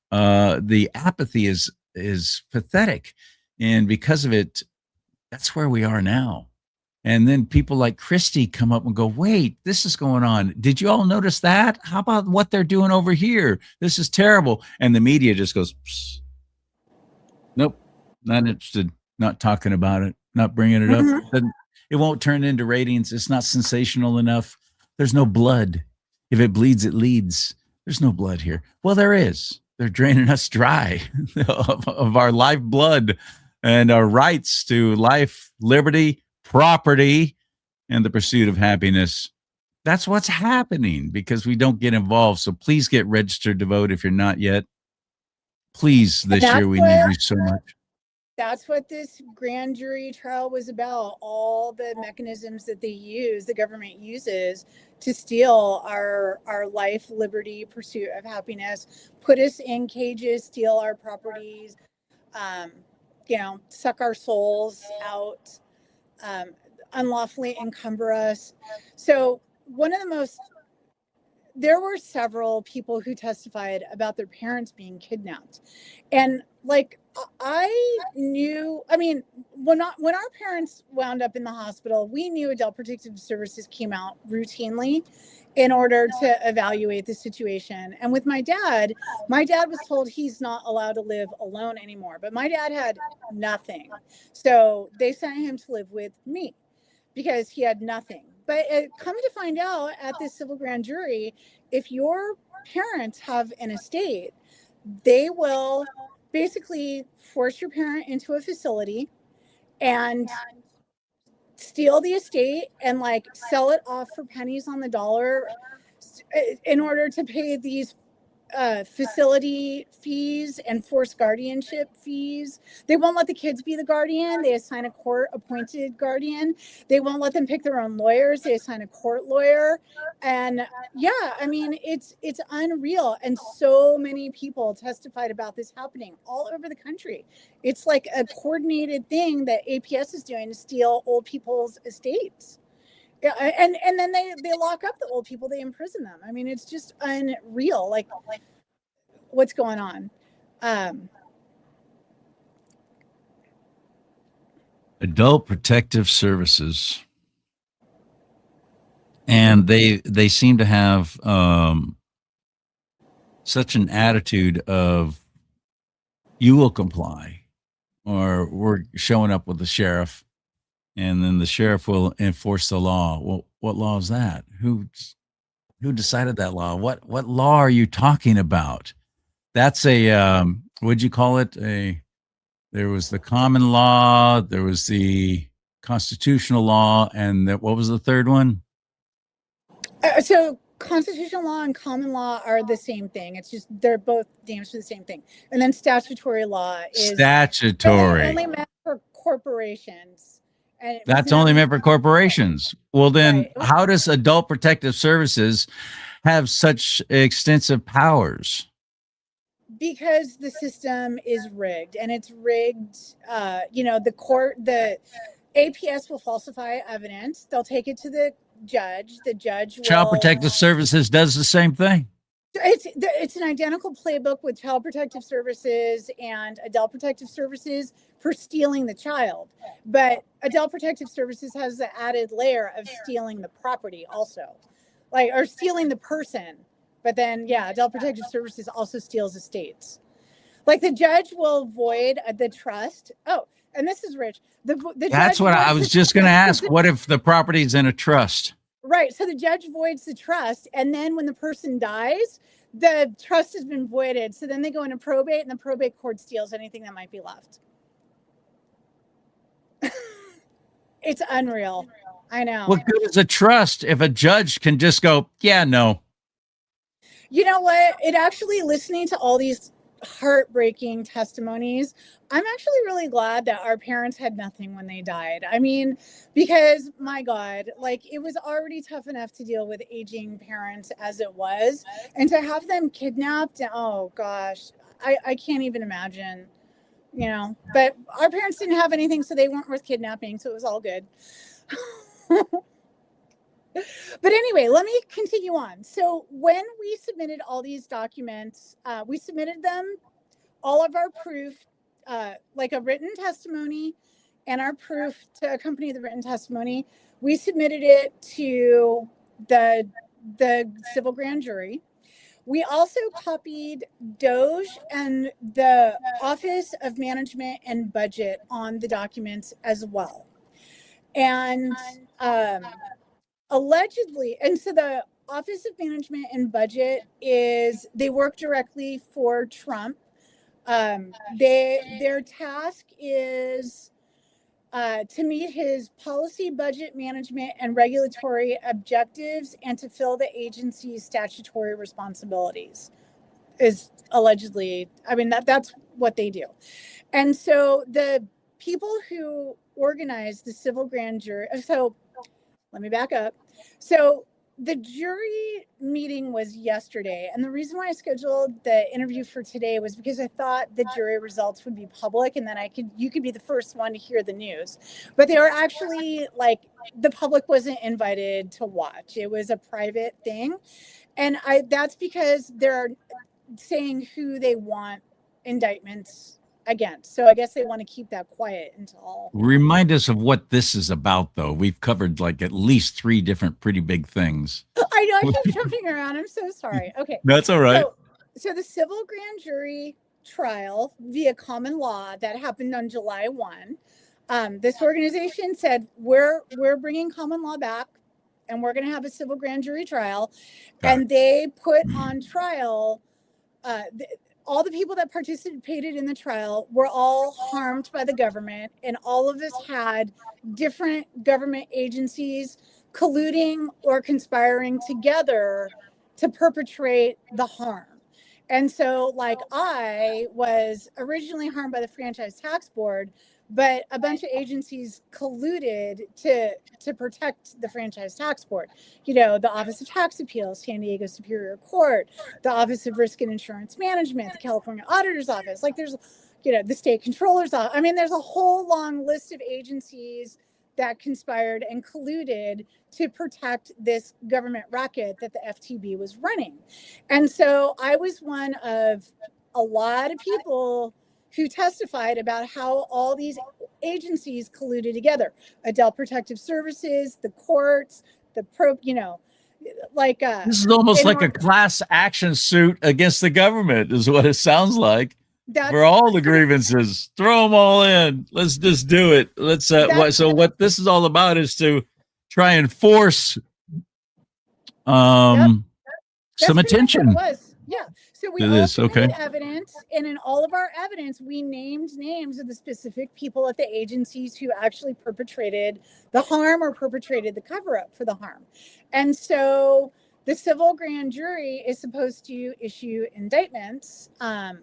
The apathy is pathetic, and because of it, that's where we are now. And then people like CHRISTI come up and go, wait, this is going on. Did you all notice that? How about what they're doing over here? This is terrible. And the media just goes, psst. Nope, not interested, not talking about it, not bringing it up. It won't turn into ratings. It's not sensational enough. There's no blood. If it bleeds, it leads. There's no blood here. Well, there is. They're draining us dry of our life blood and our rights to life, liberty, property, and the pursuit of happiness. That's what's happening because we don't get involved. So please get registered to vote if you're not yet. Please, this year we need you so much. That's what this grand jury trial was about. All the mechanisms that the government uses to steal our life, liberty, pursuit of happiness, put us in cages, steal our properties, suck our souls out, unlawfully encumber us. So there were several people who testified about their parents being kidnapped. And I knew, when our parents wound up in the hospital, we knew Adult Protective Services came out routinely in order to evaluate the situation. And with my dad was told he's not allowed to live alone anymore, but my dad had nothing. So they sent him to live with me because he had nothing. But come to find out at this civil grand jury, if your parents have an estate, they will basically force your parent into a facility and steal the estate and sell it off for pennies on the dollar in order to pay these facility fees and forced guardianship fees. They won't let the kids be the guardian. They assign a court appointed guardian. They won't let them pick their own lawyers. They assign a court lawyer. And it's unreal. And so many people testified about this happening all over the country. It's like a coordinated thing that APS is doing to steal old people's estates. Yeah, and then they lock up the old people, they imprison them. It's just unreal, what's going on. Adult Protective Services, and they seem to have such an attitude of you will comply, or we're showing up with the sheriff, and then the sheriff will enforce the law. Well, what law is that? Who decided that law? What law are you talking about? That's a what'd you call it? There was the common law, there was the constitutional law, and what was the third one? So constitutional law and common law are the same thing. It's just they're both names for the same thing. And then statutory law is Statutory. only meant for corporations. And That's only meant for corporations. Well, then Right. how does Adult Protective Services have such extensive powers? Because the system is rigged, and it's rigged. The APS will falsify evidence. They'll take it to the judge. The judge will. Child Protective Services does the same thing. It's an identical playbook with Child Protective Services and Adult Protective Services for stealing the child. But Adult Protective Services has the added layer of stealing the property also, or stealing the person. But then, Adult Protective Services also steals estates. Like the judge will void the trust. Oh, and this is rich. That's what I was just going to ask. What if the property is in a trust? Right. So the judge voids the trust. And then when the person dies, the trust has been voided. So then they go into probate, and the probate court steals anything that might be left. It's unreal. I know. What good is a trust if a judge can just go, yeah, no? You know what? Listening to all these heartbreaking testimonies, I'm actually really glad that our parents had nothing when they died. I mean, because my God, it was already tough enough to deal with aging parents as it was, and to have them kidnapped, oh gosh, I can't even imagine, but our parents didn't have anything, so they weren't worth kidnapping, so it was all good. But anyway, let me continue on. So when we submitted all these documents, we submitted them, all of our proof, like a written testimony and our proof to accompany the written testimony. We submitted it to the civil grand jury. We also copied DOJ and the Office of Management and Budget on the documents as well. And allegedly, and so the Office of Management and Budget they work directly for Trump. Their task is to meet his policy, budget, management, and regulatory objectives, and to fill the agency's statutory responsibilities. Is allegedly, that's what they do. And so the people who organized the civil grand jury, so let me back up. So the jury meeting was yesterday, and the reason why I scheduled the interview for today was because I thought the jury results would be public, and then you could be the first one to hear the news. But they were actually the public wasn't invited to watch. It was a private thing, and that's because they're saying who they want indictments against. So I guess they want to keep that quiet until. Remind us of what this is about, though. We've covered at least 3 different pretty big things. I know, I keep jumping around. I'm so sorry. Okay. That's all right. So the civil grand jury trial via common law that happened on July 1, this organization said, we're bringing common law back, and we're going to have a civil grand jury trial. And they put on trial all the people that participated in the trial were all harmed by the government, and all of us had different government agencies colluding or conspiring together to perpetrate the harm. And so, I was originally harmed by the Franchise Tax Board, but a bunch of agencies colluded to protect the Franchise Tax Board. The Office of Tax Appeals, San Diego Superior Court, the Office of Risk and Insurance Management, the California Auditor's Office. There's, the State Controller's Office. There's a whole long list of agencies that conspired and colluded to protect this government racket that the FTB was running. And so I was one of a lot of people who testified about how all these agencies colluded together. Adult Protective Services, the courts, the this is almost like a class action suit against the government, is what it sounds like. for all the grievances. Throw them all in. Let's just do it. Let's. What this is all about is to try and force some attention. Yeah. So we to all this. submitted Okay. evidence, and in all of our evidence, we named names of the specific people at the agencies who actually perpetrated the harm or perpetrated the cover-up for the harm. And so the civil grand jury is supposed to issue indictments on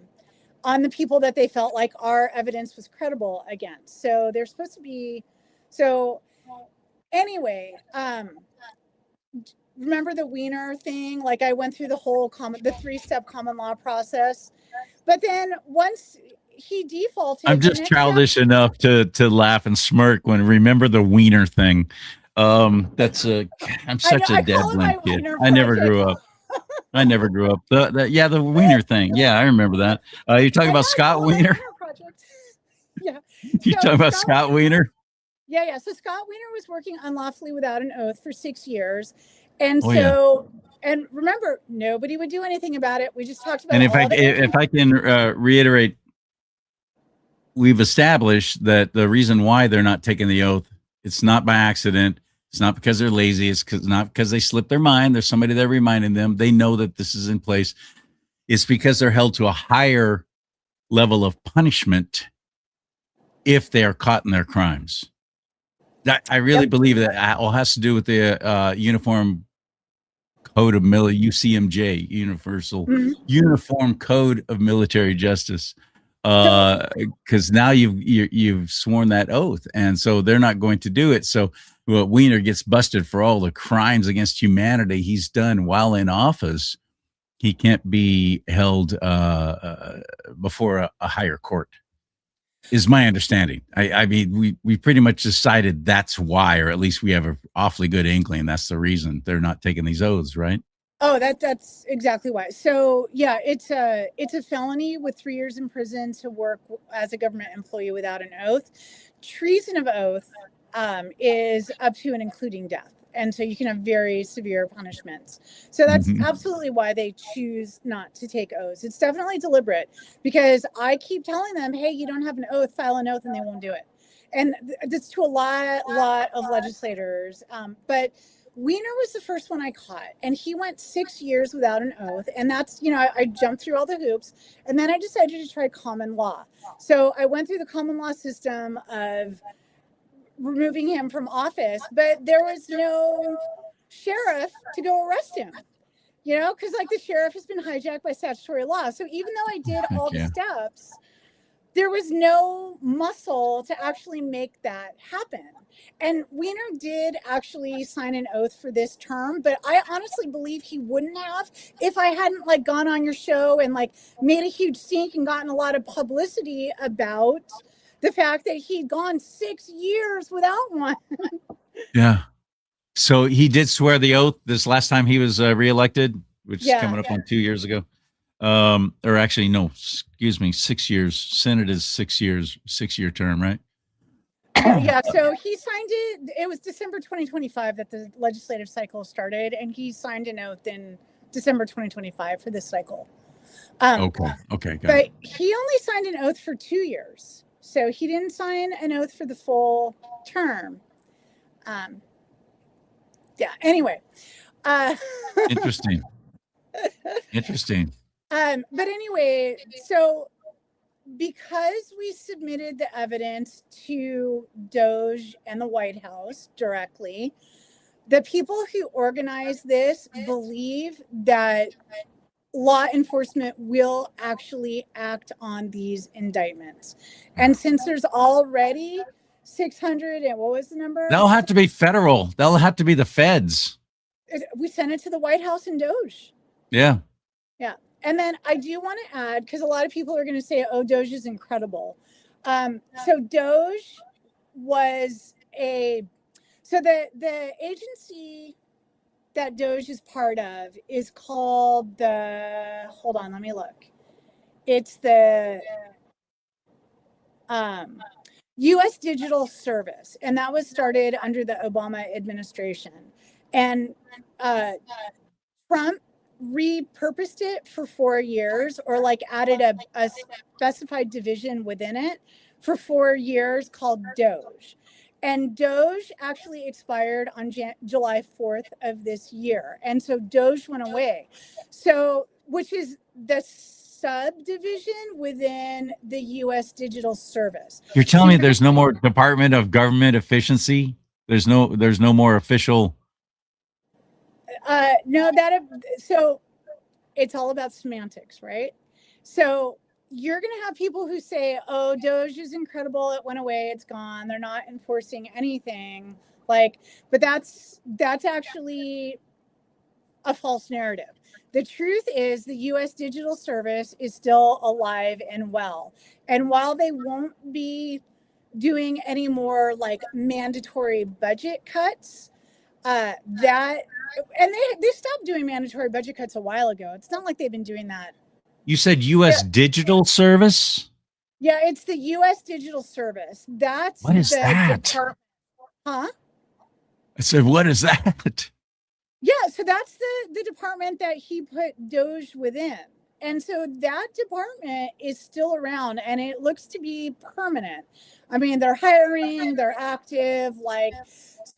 the people that they felt like our evidence was credible against. So they're supposed to be. So anyway, remember the Wiener thing? Like, I went through the whole the 3-step common law process, but then once he defaulted, I'm just childish enough to laugh and smirk when remember the Wiener thing. That's I'm such a deadline kid. I never grew up. The Wiener thing. Yeah, I remember that. You're talking about Scott Wiener? Yeah. You talking about Scott Wiener? Yeah. So Scott Wiener was working unlawfully without an oath for 6 years. And and remember, nobody would do anything about it. We just talked about. And if I can reiterate, we've established that the reason why they're not taking the oath, it's not by accident. It's not because they're lazy. It's not because they slipped their mind. There's somebody there reminding them. They know that this is in place. It's because they're held to a higher level of punishment if they are caught in their crimes. That I really believe that all has to do with the Uniform Code of UCMJ, Uniform Code of Military Justice, because now you've sworn that oath, and so they're not going to do it. So Wiener gets busted for all the crimes against humanity he's done while in office. He can't be held before a higher court. Is my understanding. I mean, we pretty much decided that's why, or at least we have an awfully good inkling. That's the reason they're not taking these oaths, right? Oh, that's exactly why. So yeah, it's a felony with 3 years in prison to work as a government employee without an oath. Treason of oath is up to and including death. And so you can have very severe punishments. So that's absolutely why they choose not to take oaths. It's definitely deliberate, because I keep telling them, hey, you don't have an oath, file an oath, and they won't do it. And that's to a lot of legislators. But Wiener was the first one I caught, and he went 6 years without an oath. And that's, I jumped through all the hoops, and then I decided to try common law. So I went through the common law system of removing him from office, but there was no sheriff to go arrest him, because like the sheriff has been hijacked by statutory law. So even though I did all the steps, there was no muscle to actually make that happen. And Wiener did actually sign an oath for this term, but I honestly believe he wouldn't have if I hadn't gone on your show and made a huge stink and gotten a lot of publicity about the fact that he'd gone 6 years without one. Yeah. So he did swear the oath this last time he was reelected, which is coming up on 2 years ago. Or actually, no, excuse me, 6 years. Senate is 6 years, 6-year term, right? Yeah. So he signed it. It was December 2025 that the legislative cycle started, and he signed an oath in December 2025 for this cycle. Okay. But he only signed an oath for 2 years. So he didn't sign an oath for the full term. Anyway. Interesting. But anyway, so because we submitted the evidence to DOJ and the White House directly, the people who organized this believe that law enforcement will actually act on these indictments. And since there's already 600, and what was the number? They'll have to be federal. They'll have to be the feds. We sent it to the White House and DOJ. Yeah. And then I do want to add, because a lot of people are going to say, oh, DOJ is incredible. So DOJ was so the agency that DOJ is part of is called hold on, let me look. It's the U.S. Digital Service, and that was started under the Obama administration. And Trump repurposed it for 4 years, or like added a specified division within it for 4 years called Doge. And Doge actually expired on July 4th of this year. And so Doge went away. So, which is the subdivision within the US Digital Service. You're telling me there's no more Department of Government Efficiency? There's no more official. No, so it's all about semantics, right? So you're going to have people who say, oh, Doge is incredible. It went away. It's gone. They're not enforcing anything. Like, but that's actually a false narrative. The truth is the US Digital Service is still alive and well. And while they won't be doing any more like mandatory budget cuts, they stopped doing mandatory budget cuts a while ago. It's not like they've been doing that. You said U.S. Digital Service? Yeah, it's the U.S. Digital Service. What is that? Huh? I said, what is that? Yeah, so that's the department that he put Doge within. And so that department is still around, and it looks to be permanent. I mean, they're hiring, they're active, like,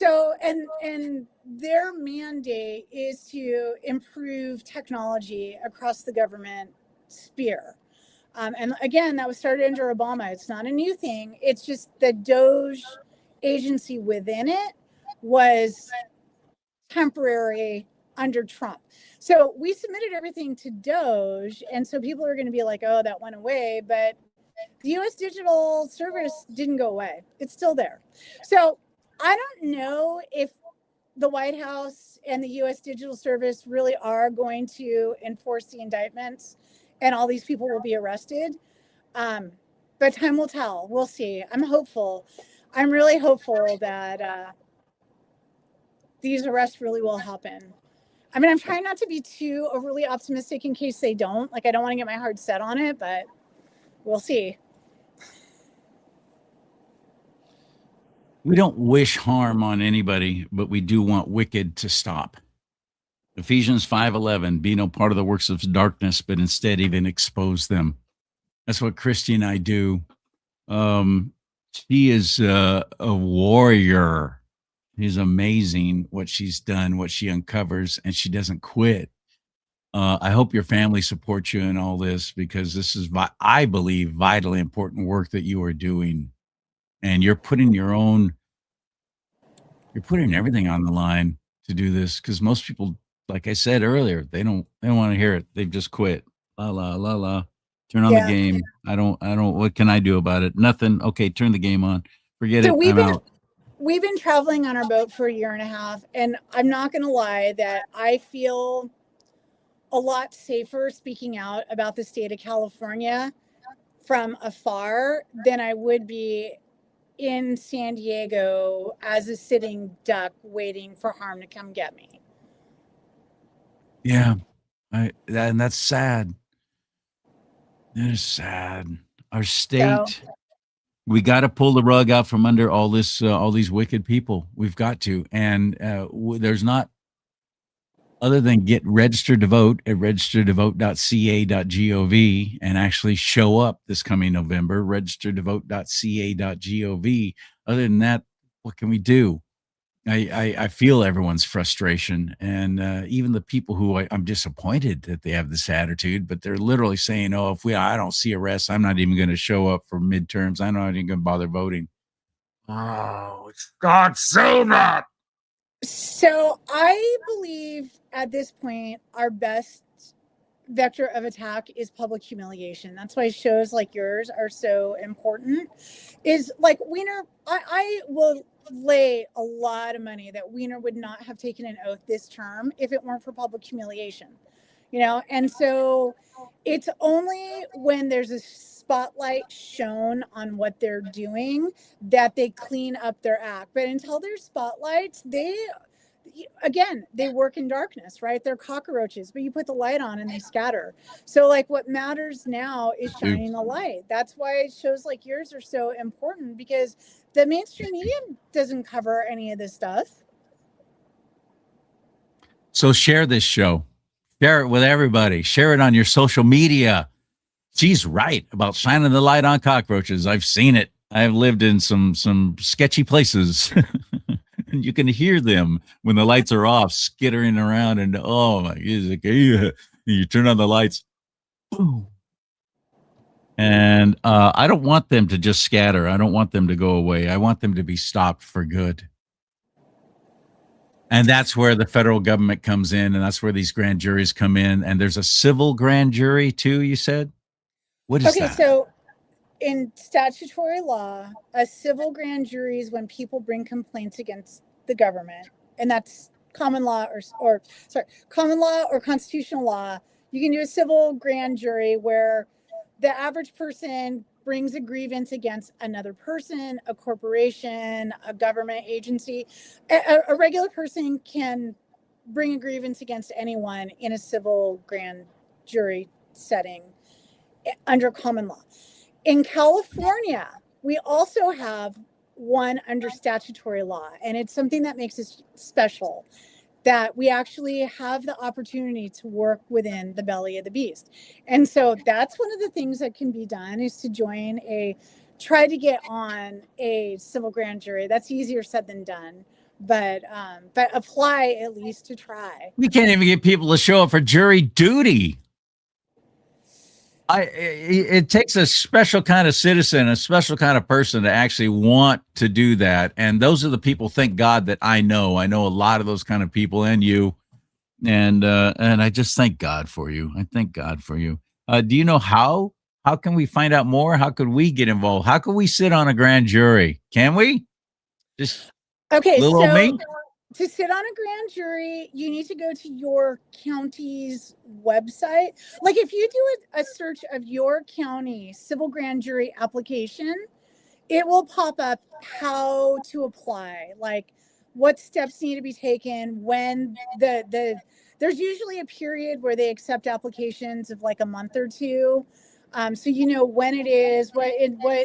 so, and their mandate is to improve technology across the government sphere. And again, that was started under Obama. It's not a new thing. It's just the Doge agency within it was temporary under Trump. So we submitted everything to Doge. And so people are going to be like, oh, that went away. But the U.S. Digital Service didn't go away. It's still there. So I don't know if the White House and the U.S. Digital Service really are going to enforce the indictments and all these people will be arrested. But time will tell. We'll see. I'm hopeful. I'm really hopeful that these arrests really will happen. I mean, I'm trying not to be too overly optimistic in case they don't. Like, I don't want to get my heart set on it, but we'll see. We don't wish harm on anybody, but we do want wicked to stop. Ephesians 5:11, be no part of the works of darkness, but instead even expose them. That's what CHRISTI and I do. She is a warrior. She's amazing what she's done, what she uncovers, and she doesn't quit. I hope your family supports you in all this, because this is, I believe, vitally important work that you are doing. And you're putting everything on the line to do this, because most people, like I said earlier, they don't want to hear it. They've just quit. La la la la. Turn on the game. I don't. What can I do about it? Nothing. Okay, turn the game on. Forget it. I'm out. We've been traveling on our boat for a year and a half, and I'm not going to lie that I feel a lot safer speaking out about the state of California from afar than I would be in San Diego as a sitting duck waiting for harm to come get me. Yeah, and that's sad. It is sad. Our state, we got to pull the rug out from under all these wicked people. We've got to, and there's not, other than get registered to vote at registertovote.ca.gov and actually show up this coming November, registertovote.ca.gov. Other than that, what can we do? I feel everyone's frustration, and even the people who I'm disappointed that they have this attitude, but they're literally saying, oh, if I don't see arrests, I'm not even going to show up for midterms. I'm not even going to bother voting. Oh, God, say that. So I believe at this point, our best vector of attack is public humiliation. That's why shows like yours are so important. Is like Weiner, I will lay a lot of money that Weiner would not have taken an oath this term if it weren't for public humiliation, and so it's only when there's a spotlight shown on what they're doing that they clean up their act. But until there's spotlights, they work in darkness, right? They're cockroaches, but you put the light on and they scatter. So like what matters now is shining the light. That's why shows like yours are so important, because the mainstream media doesn't cover any of this stuff. So share this show. Share it with everybody. Share it on your social media. She's right about shining the light on cockroaches. I've seen it. I've lived in some sketchy places. And you can hear them when the lights are off, skittering around, and oh my goodness, you turn on the lights, boom. And I don't want them to just scatter. I don't want them to go away. I want them to be stopped for good. And that's where the federal government comes in, and that's where these grand juries come in. And there's a civil grand jury too, you said? What is that? So in statutory law, a civil grand jury is when people bring complaints against the government, and that's common law common law or constitutional law. You can do a civil grand jury where the average person brings a grievance against another person, a corporation, a government agency. A regular person can bring a grievance against anyone in a civil grand jury setting under common law. In California, we also have one under statutory law, and it's something that makes us special, that we actually have the opportunity to work within the belly of the beast. And so that's one of the things that can be done, is to try to get on a civil grand jury. That's easier said than done, but apply at least to try. We can't even get people to show up for jury duty. It takes a special kind of citizen, a special kind of person to actually want to do that. And those are the people, thank God, that I know. I know a lot of those kind of people, and you. And I just thank God for you. I thank God for you. Do you know how? How can we find out more? How could we get involved? How could we sit on a grand jury? Can we? Just little old me? To sit on a grand jury, you need to go to your county's website. Like if you do a search of your county civil grand jury application, it will pop up how to apply, like what steps need to be taken, when there's usually a period where they accept applications of like a month or two. So you know when it is, what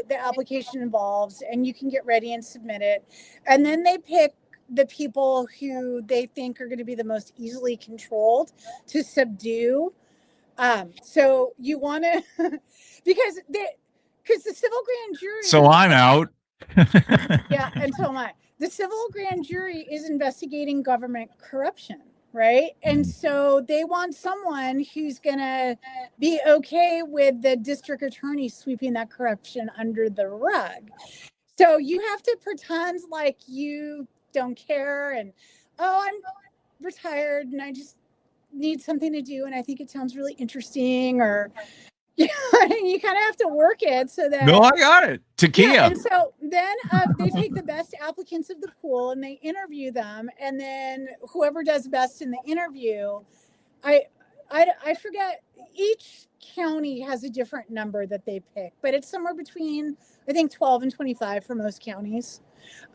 the application involves, and you can get ready and submit it. And then they pick the people who they think are going to be the most easily controlled to subdue. So you want to, because the civil grand jury. So I'm out. Yeah, and so am I. The civil grand jury is investigating government corruption, right? And so they want someone who's going to be okay with the district attorney sweeping that corruption under the rug. So you have to pretend like you don't care, and I'm retired and I just need something to do and I think it sounds really interesting, or you kind of have to work it so that. No, I got it. Takia. Yeah, and so then they take the best applicants of the pool and they interview them, and then whoever does best in the interview, I forget, each county has a different number that they pick, but it's somewhere between, I think, 12 and 25 for most counties.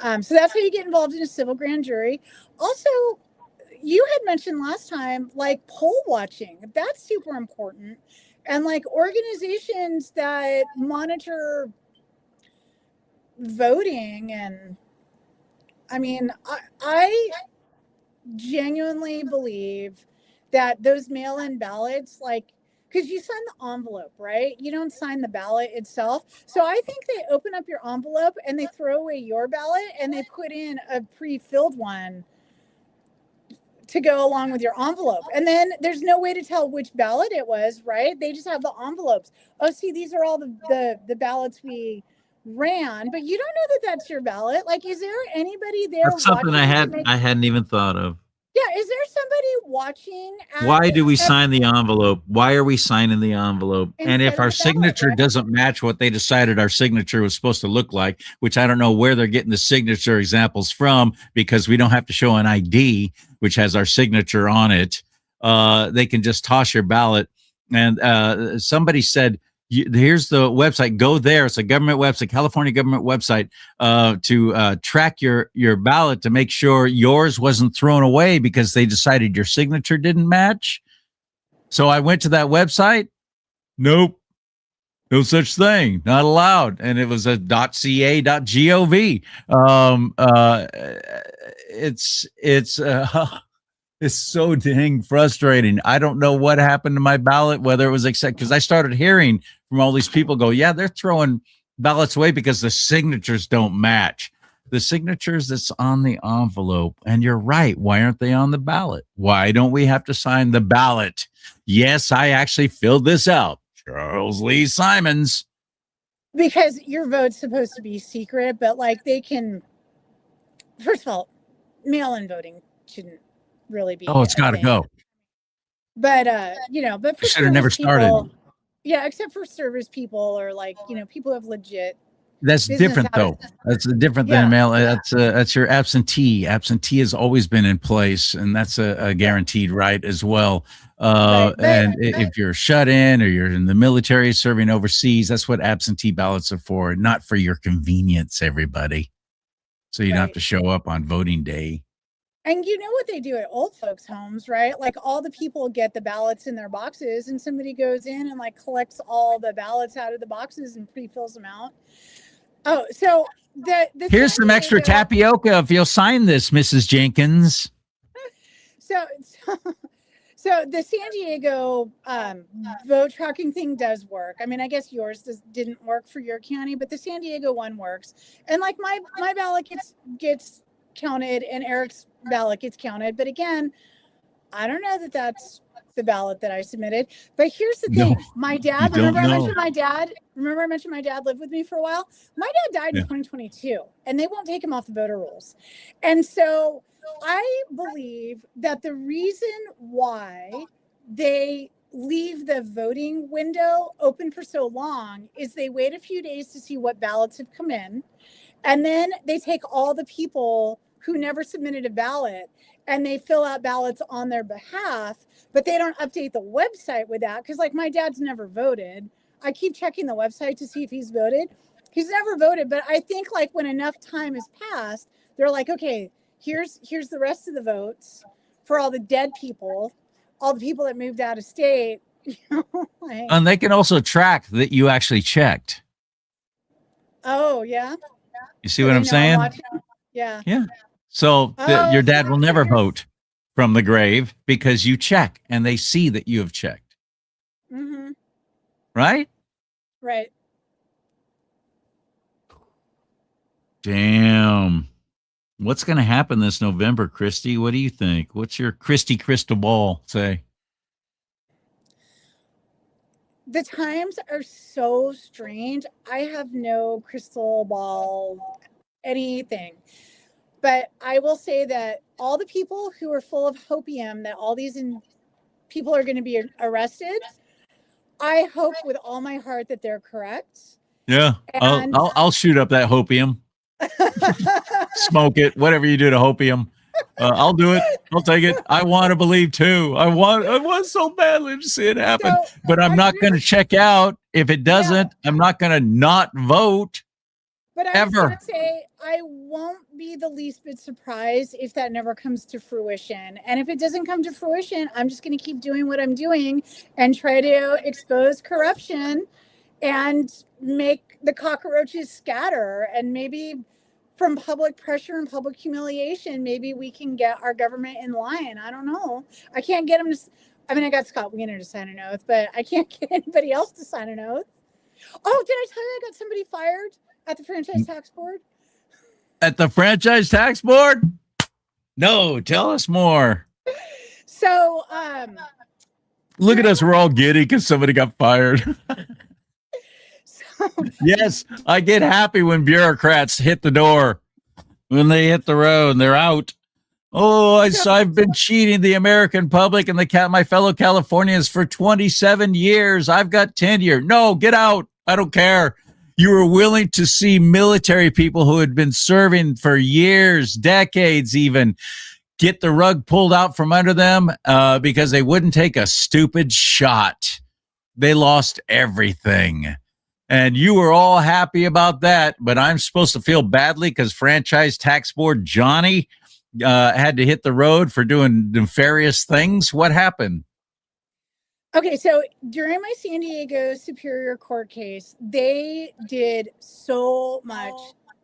So that's how you get involved in a civil grand jury. Also, you had mentioned last time, like poll watching. That's super important. And like organizations that monitor voting. And I mean, I genuinely believe that those mail-in ballots, like, because you sign the envelope, right? You don't sign the ballot itself. So I think they open up your envelope and they throw away your ballot and they put in a pre-filled one to go along with your envelope. And then there's no way to tell which ballot it was, right? They just have the envelopes. Oh, see, these are all the ballots we ran, but you don't know that that's your ballot. Like, is there anybody there? That's something I hadn't even thought of. Yeah, is there somebody watching? Why do we sign the envelope? Why are we signing the envelope? And if our signature doesn't match what they decided our signature was supposed to look like, which I don't know where they're getting the signature examples from, because we don't have to show an ID, which has our signature on it. They can just toss your ballot. And somebody said, here's the website. Go there. It's a government website, California government website, to track your ballot to make sure yours wasn't thrown away because they decided your signature didn't match. So I went to that website. Nope. No such thing. Not allowed. And it was a .ca.gov. It's so dang frustrating. I don't know what happened to my ballot, whether it was accepted, because I started hearing from all these people go, yeah, they're throwing ballots away because the signatures don't match. The signatures that's on the envelope. And you're right. Why aren't they on the ballot? Why don't we have to sign the ballot? Yes, I actually filled this out. Charles Lee Simons. Because your vote's supposed to be secret, but like they can, first of all, mail-in voting shouldn't really be. Oh, it's got to go. But but for Should have never started. people, yeah, except for service people or like people who have legit. That's different though. That's different than mail. That's your absentee. Absentee has always been in place, and that's a guaranteed right as well. And if you're shut in or you're in the military serving overseas, that's what absentee ballots are for, not for your convenience, everybody. So you don't have to show up on voting day. And you know what they do at old folks' homes, right? Like all the people get the ballots in their boxes, and somebody goes in and like collects all the ballots out of the boxes and pre-fills them out. Oh, so the here's some extra tapioca if you'll sign this, Mrs. Jenkins. So the San Diego vote tracking thing does work. I mean, I guess yours didn't work for your county, but the San Diego one works. And like my ballot gets counted and Eric's ballot gets counted. But again, I don't know that that's the ballot that I submitted. But here's the thing. My dad, remember I mentioned my dad lived with me for a while? My dad died in 2022 and they won't take him off the voter rolls. And so I believe that the reason why they leave the voting window open for so long is they wait a few days to see what ballots have come in. And then they take all the people who never submitted a ballot and they fill out ballots on their behalf, but they don't update the website with that. Cause like my dad's never voted. I keep checking the website to see if he's voted. He's never voted, but I think like when enough time has passed, they're like, okay, here's the rest of the votes for all the dead people, all the people that moved out of state. And they can also track that you actually checked. Oh yeah. You see what I'm saying? Yeah. Yeah. So your dad will never vote from the grave because you check and they see that you have checked. Mm-hmm. Right? Right. Damn. What's going to happen this November, Christy? What do you think? What's your Christy crystal ball say? The times are so strange. I have no crystal ball, anything. But I will say that all the people who are full of hopium, that all these people are going to be arrested, I hope with all my heart that they're correct. Yeah, I'll shoot up that hopium. Smoke it, whatever you do to hopium. I'll do it. I'll take it. I want to believe too. I want so badly to see it happen, but I'm not going to check out if it doesn't. Yeah. I'm not going to not vote. But I was going to say I won't be the least bit surprised if that never comes to fruition. And if it doesn't come to fruition, I'm just going to keep doing what I'm doing and try to expose corruption and make the cockroaches scatter. And maybe from public pressure and public humiliation, maybe we can get our government in line. I don't know. I can't get them to. I mean, I got Scott Wiener to sign an oath, but I can't get anybody else to sign an oath. Oh, did I tell you I got somebody fired at the franchise tax board? At the franchise tax board? No, tell us more. So, look at us. We're all giddy because somebody got fired. Yes, I get happy when bureaucrats hit the door. When they hit the road and they're out. Oh, I've been cheating the American public and my fellow Californians for 27 years. I've got tenure. No, get out. I don't care. You were willing to see military people who had been serving for years, decades even, get the rug pulled out from under them because they wouldn't take a stupid shot. They lost everything. And you were all happy about that, but I'm supposed to feel badly because franchise tax board Johnny had to hit the road for doing nefarious things. What happened? Okay, so during my San Diego Superior Court case, they did so much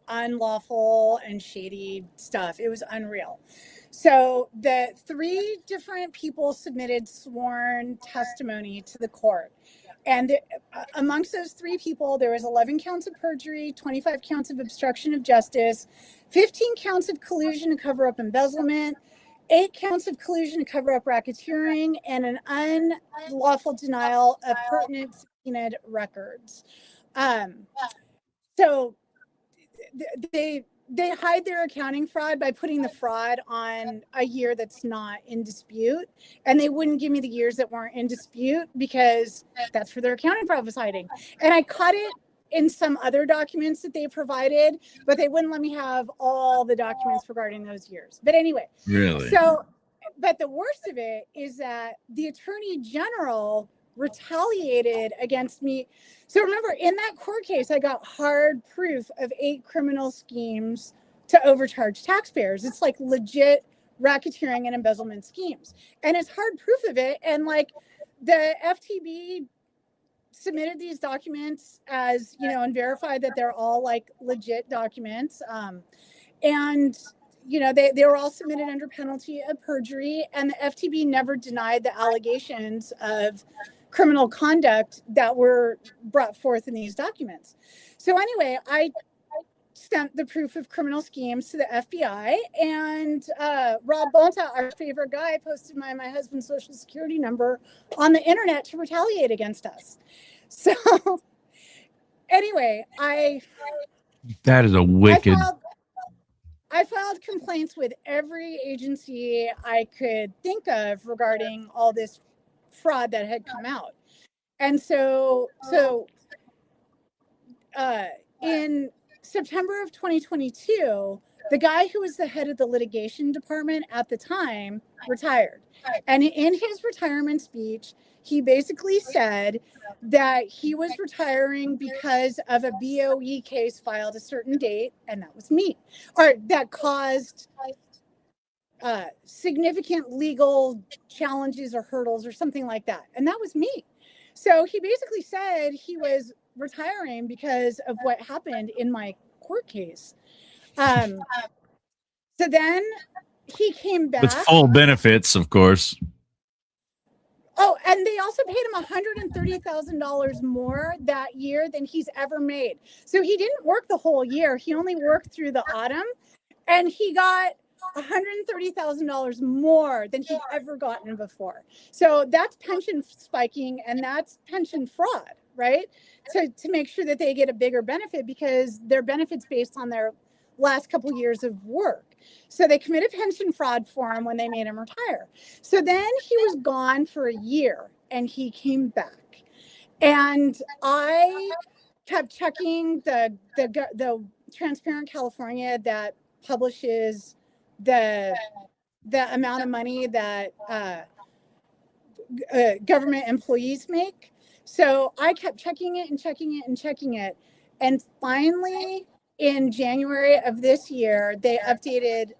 unlawful and shady stuff. It was unreal. So the 3 different people submitted sworn testimony to the court. And amongst those 3 people, there was 11 counts of perjury, 25 counts of obstruction of justice, 15 counts of collusion to cover up embezzlement, 8 counts of collusion to cover up racketeering, and an unlawful denial of pertinent subpoenaed records. So they hide their accounting fraud by putting the fraud on a year that's not in dispute, and they wouldn't give me the years that weren't in dispute because that's where their accounting fraud was hiding. And I caught it in some other documents that they provided, but they wouldn't let me have all the documents regarding those years. But anyway, Really? So, but the worst of it is that the attorney general retaliated against me. So remember, in that court case, I got hard proof of 8 criminal schemes to overcharge taxpayers. It's like legit racketeering and embezzlement schemes. And it's hard proof of it. And like the FTB submitted these documents as, and verified that they're all like legit documents. And they were all submitted under penalty of perjury, and the FTB never denied the allegations of criminal conduct that were brought forth in these documents. So anyway, I sent the proof of criminal schemes to the FBI, and Rob Bonta, our favorite guy, posted my husband's social security number on the internet to retaliate against us. So anyway, That is a wicked. I filed complaints with every agency I could think of regarding all this fraud that had come out. And so in September of 2022, the guy who was the head of the litigation department at the time retired. And in his retirement speech, he basically said that he was retiring because of a BOE case filed a certain date, and that was me, or that caused significant legal challenges or hurdles or something like that. And that was me. So he basically said he was retiring because of what happened in my court case. So then he came back. With full benefits, of course. Oh, and they also paid him $130,000 more that year than he's ever made. So he didn't work the whole year. He only worked through the autumn, and he got $130,000 more than he'd ever gotten before. So that's pension spiking, and that's pension fraud, right? To make sure that they get a bigger benefit because their benefits based on their last couple years of work. So they committed pension fraud for him when they made him retire. So then he was gone for a year, and he came back. And I kept checking the Transparent California that publishes the amount of money that government employees make. So I kept checking it and checking it and checking it. And finally, in January of this year, they updated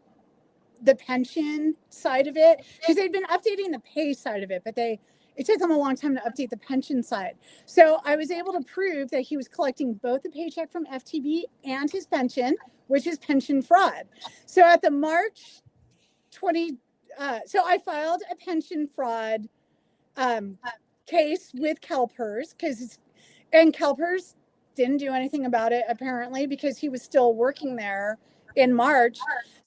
the pension side of it, because they'd been updating the pay side of it, but it took them a long time to update the pension side. So I was able to prove that he was collecting both the paycheck from FTB and his pension, which is pension fraud. So at the March 20, so I filed a pension fraud case with CalPERS, and CalPERS didn't do anything about it apparently because he was still working there in March.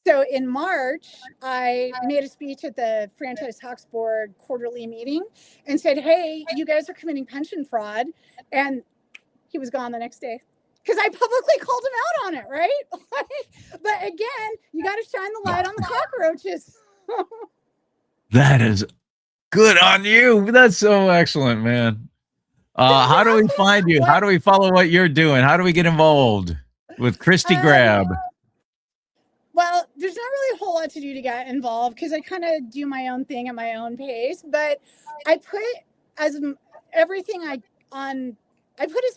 So in March, I made a speech at the Franchise Tax Board quarterly meeting and said, hey, you guys are committing pension fraud. And he was gone the next day because I publicly called him out on it, right? But again, you got to shine the light on the cockroaches. That is good on you. That's so excellent, man. How do we find you? How do we follow what you're doing? How do we get involved with CHRISTI Grab? Well, there's not really a whole lot to do to get involved because I kind of do my own thing at my own pace. But I put as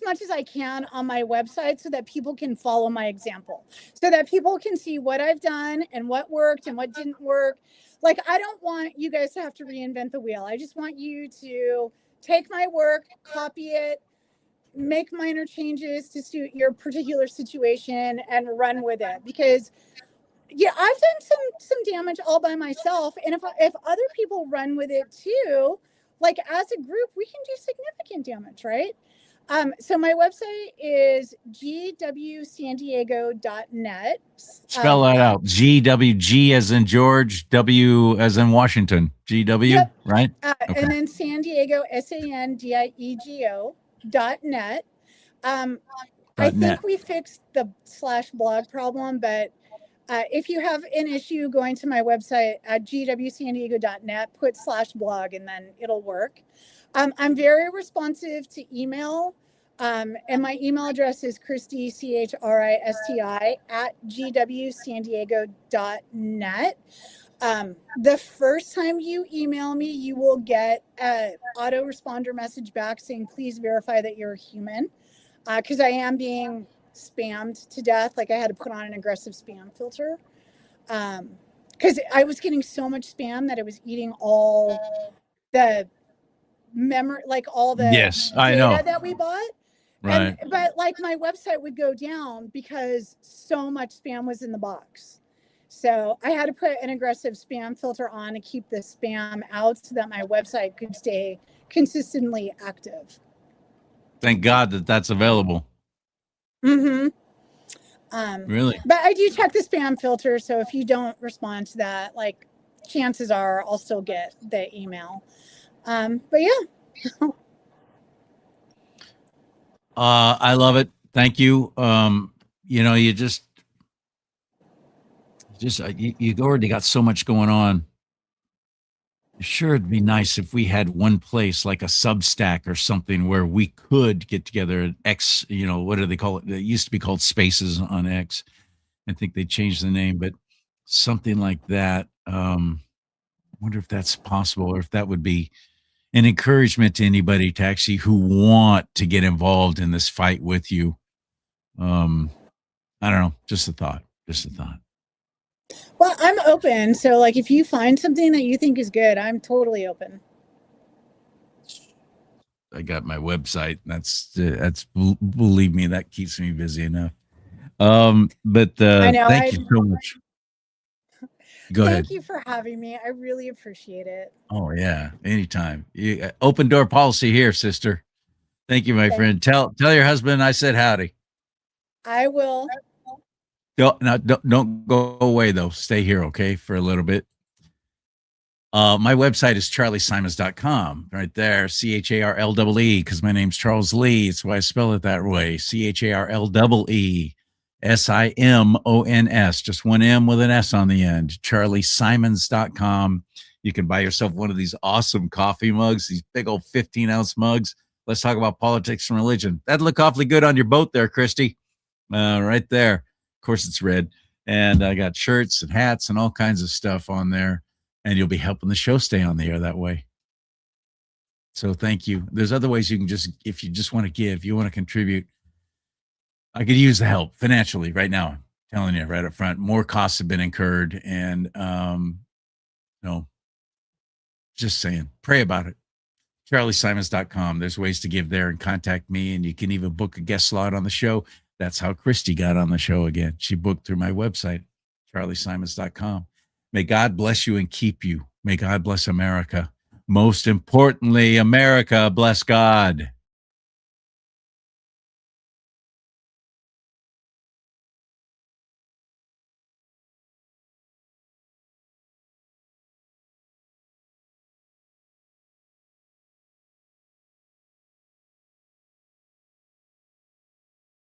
much as I can on my website so that people can follow my example, so that people can see what I've done and what worked and what didn't work. Like, I don't want you guys to have to reinvent the wheel. I just want you to take my work, copy it, make minor changes to suit your particular situation and run with it. Because Yeah, I've done some damage all by myself, and if other people run with it too, like as a group, we can do significant damage, right? So my website is gwsandiego.net. Spell that out. GWG as in George, W as in Washington. GW, Yep. right? Okay. And then San Diego, SANDIEGO.net. I think we fixed the /blog problem, but if you have an issue going to my website at gwsandiego.net, put /blog and then it'll work. I'm very responsive to email. And my email address is CHRISTI, CHRISTI at gwsandiego.net. The first time you email me, you will get an autoresponder message back saying, please verify that you're a human. Because I am being spammed to death. Like I had to put on an aggressive spam filter. Because I was getting so much spam that it was eating all the memory, like all the data that we bought. Right. But like my website would go down because so much spam was in the box. So I had to put an aggressive spam filter on to keep the spam out so that my website could stay consistently active. Thank God that that's available. Mm-hmm. Really? But I do check the spam filter. So if you don't respond to that, like chances are I'll still get the email. But yeah. I love it. Thank you. You know, you already got so much going on. Sure, it'd be nice if we had one place like a Substack or something where we could get together at X, you know, what do they call it? It used to be called Spaces on X. I think they changed the name, but something like that. Wonder if that's possible or if that would be an encouragement to anybody to actually who want to get involved in this fight with you. I don't know. Just a thought. Well, I'm open. So like if you find something that you think is good, I'm totally open. I got my website. That's believe me, that keeps me busy enough. But I know, thank you so much. Go ahead. Thank you for having me. I really appreciate it. Oh yeah, anytime. Open door policy here, sister. Thank you, my friend. Tell your husband I said howdy. I will. Don't go away though. Stay here, okay, for a little bit. My website is charliesimons.com. Right there, CHARLEE, because my name's Charles Lee. That's why I spell it that way. CHARLEE. SIMONS, just one M with an S on the end. CharlieSimons.com. You can buy yourself one of these awesome coffee mugs, these big old 15-ounce mugs. Let's talk about politics and religion. That'd look awfully good on your boat there, Christy. Right there. Of course, it's red. And I got shirts and hats and all kinds of stuff on there. And you'll be helping the show stay on the air that way. So thank you. There's other ways you can if you just want to give, you want to contribute. I could use the help financially right now. I'm telling you right up front, more costs have been incurred. And, just saying, pray about it. CharlieSimons.com. There's ways to give there and contact me. And you can even book a guest slot on the show. That's how Christy got on the show again. She booked through my website, CharlieSimons.com. May God bless you and keep you. May God bless America. Most importantly, America, bless God.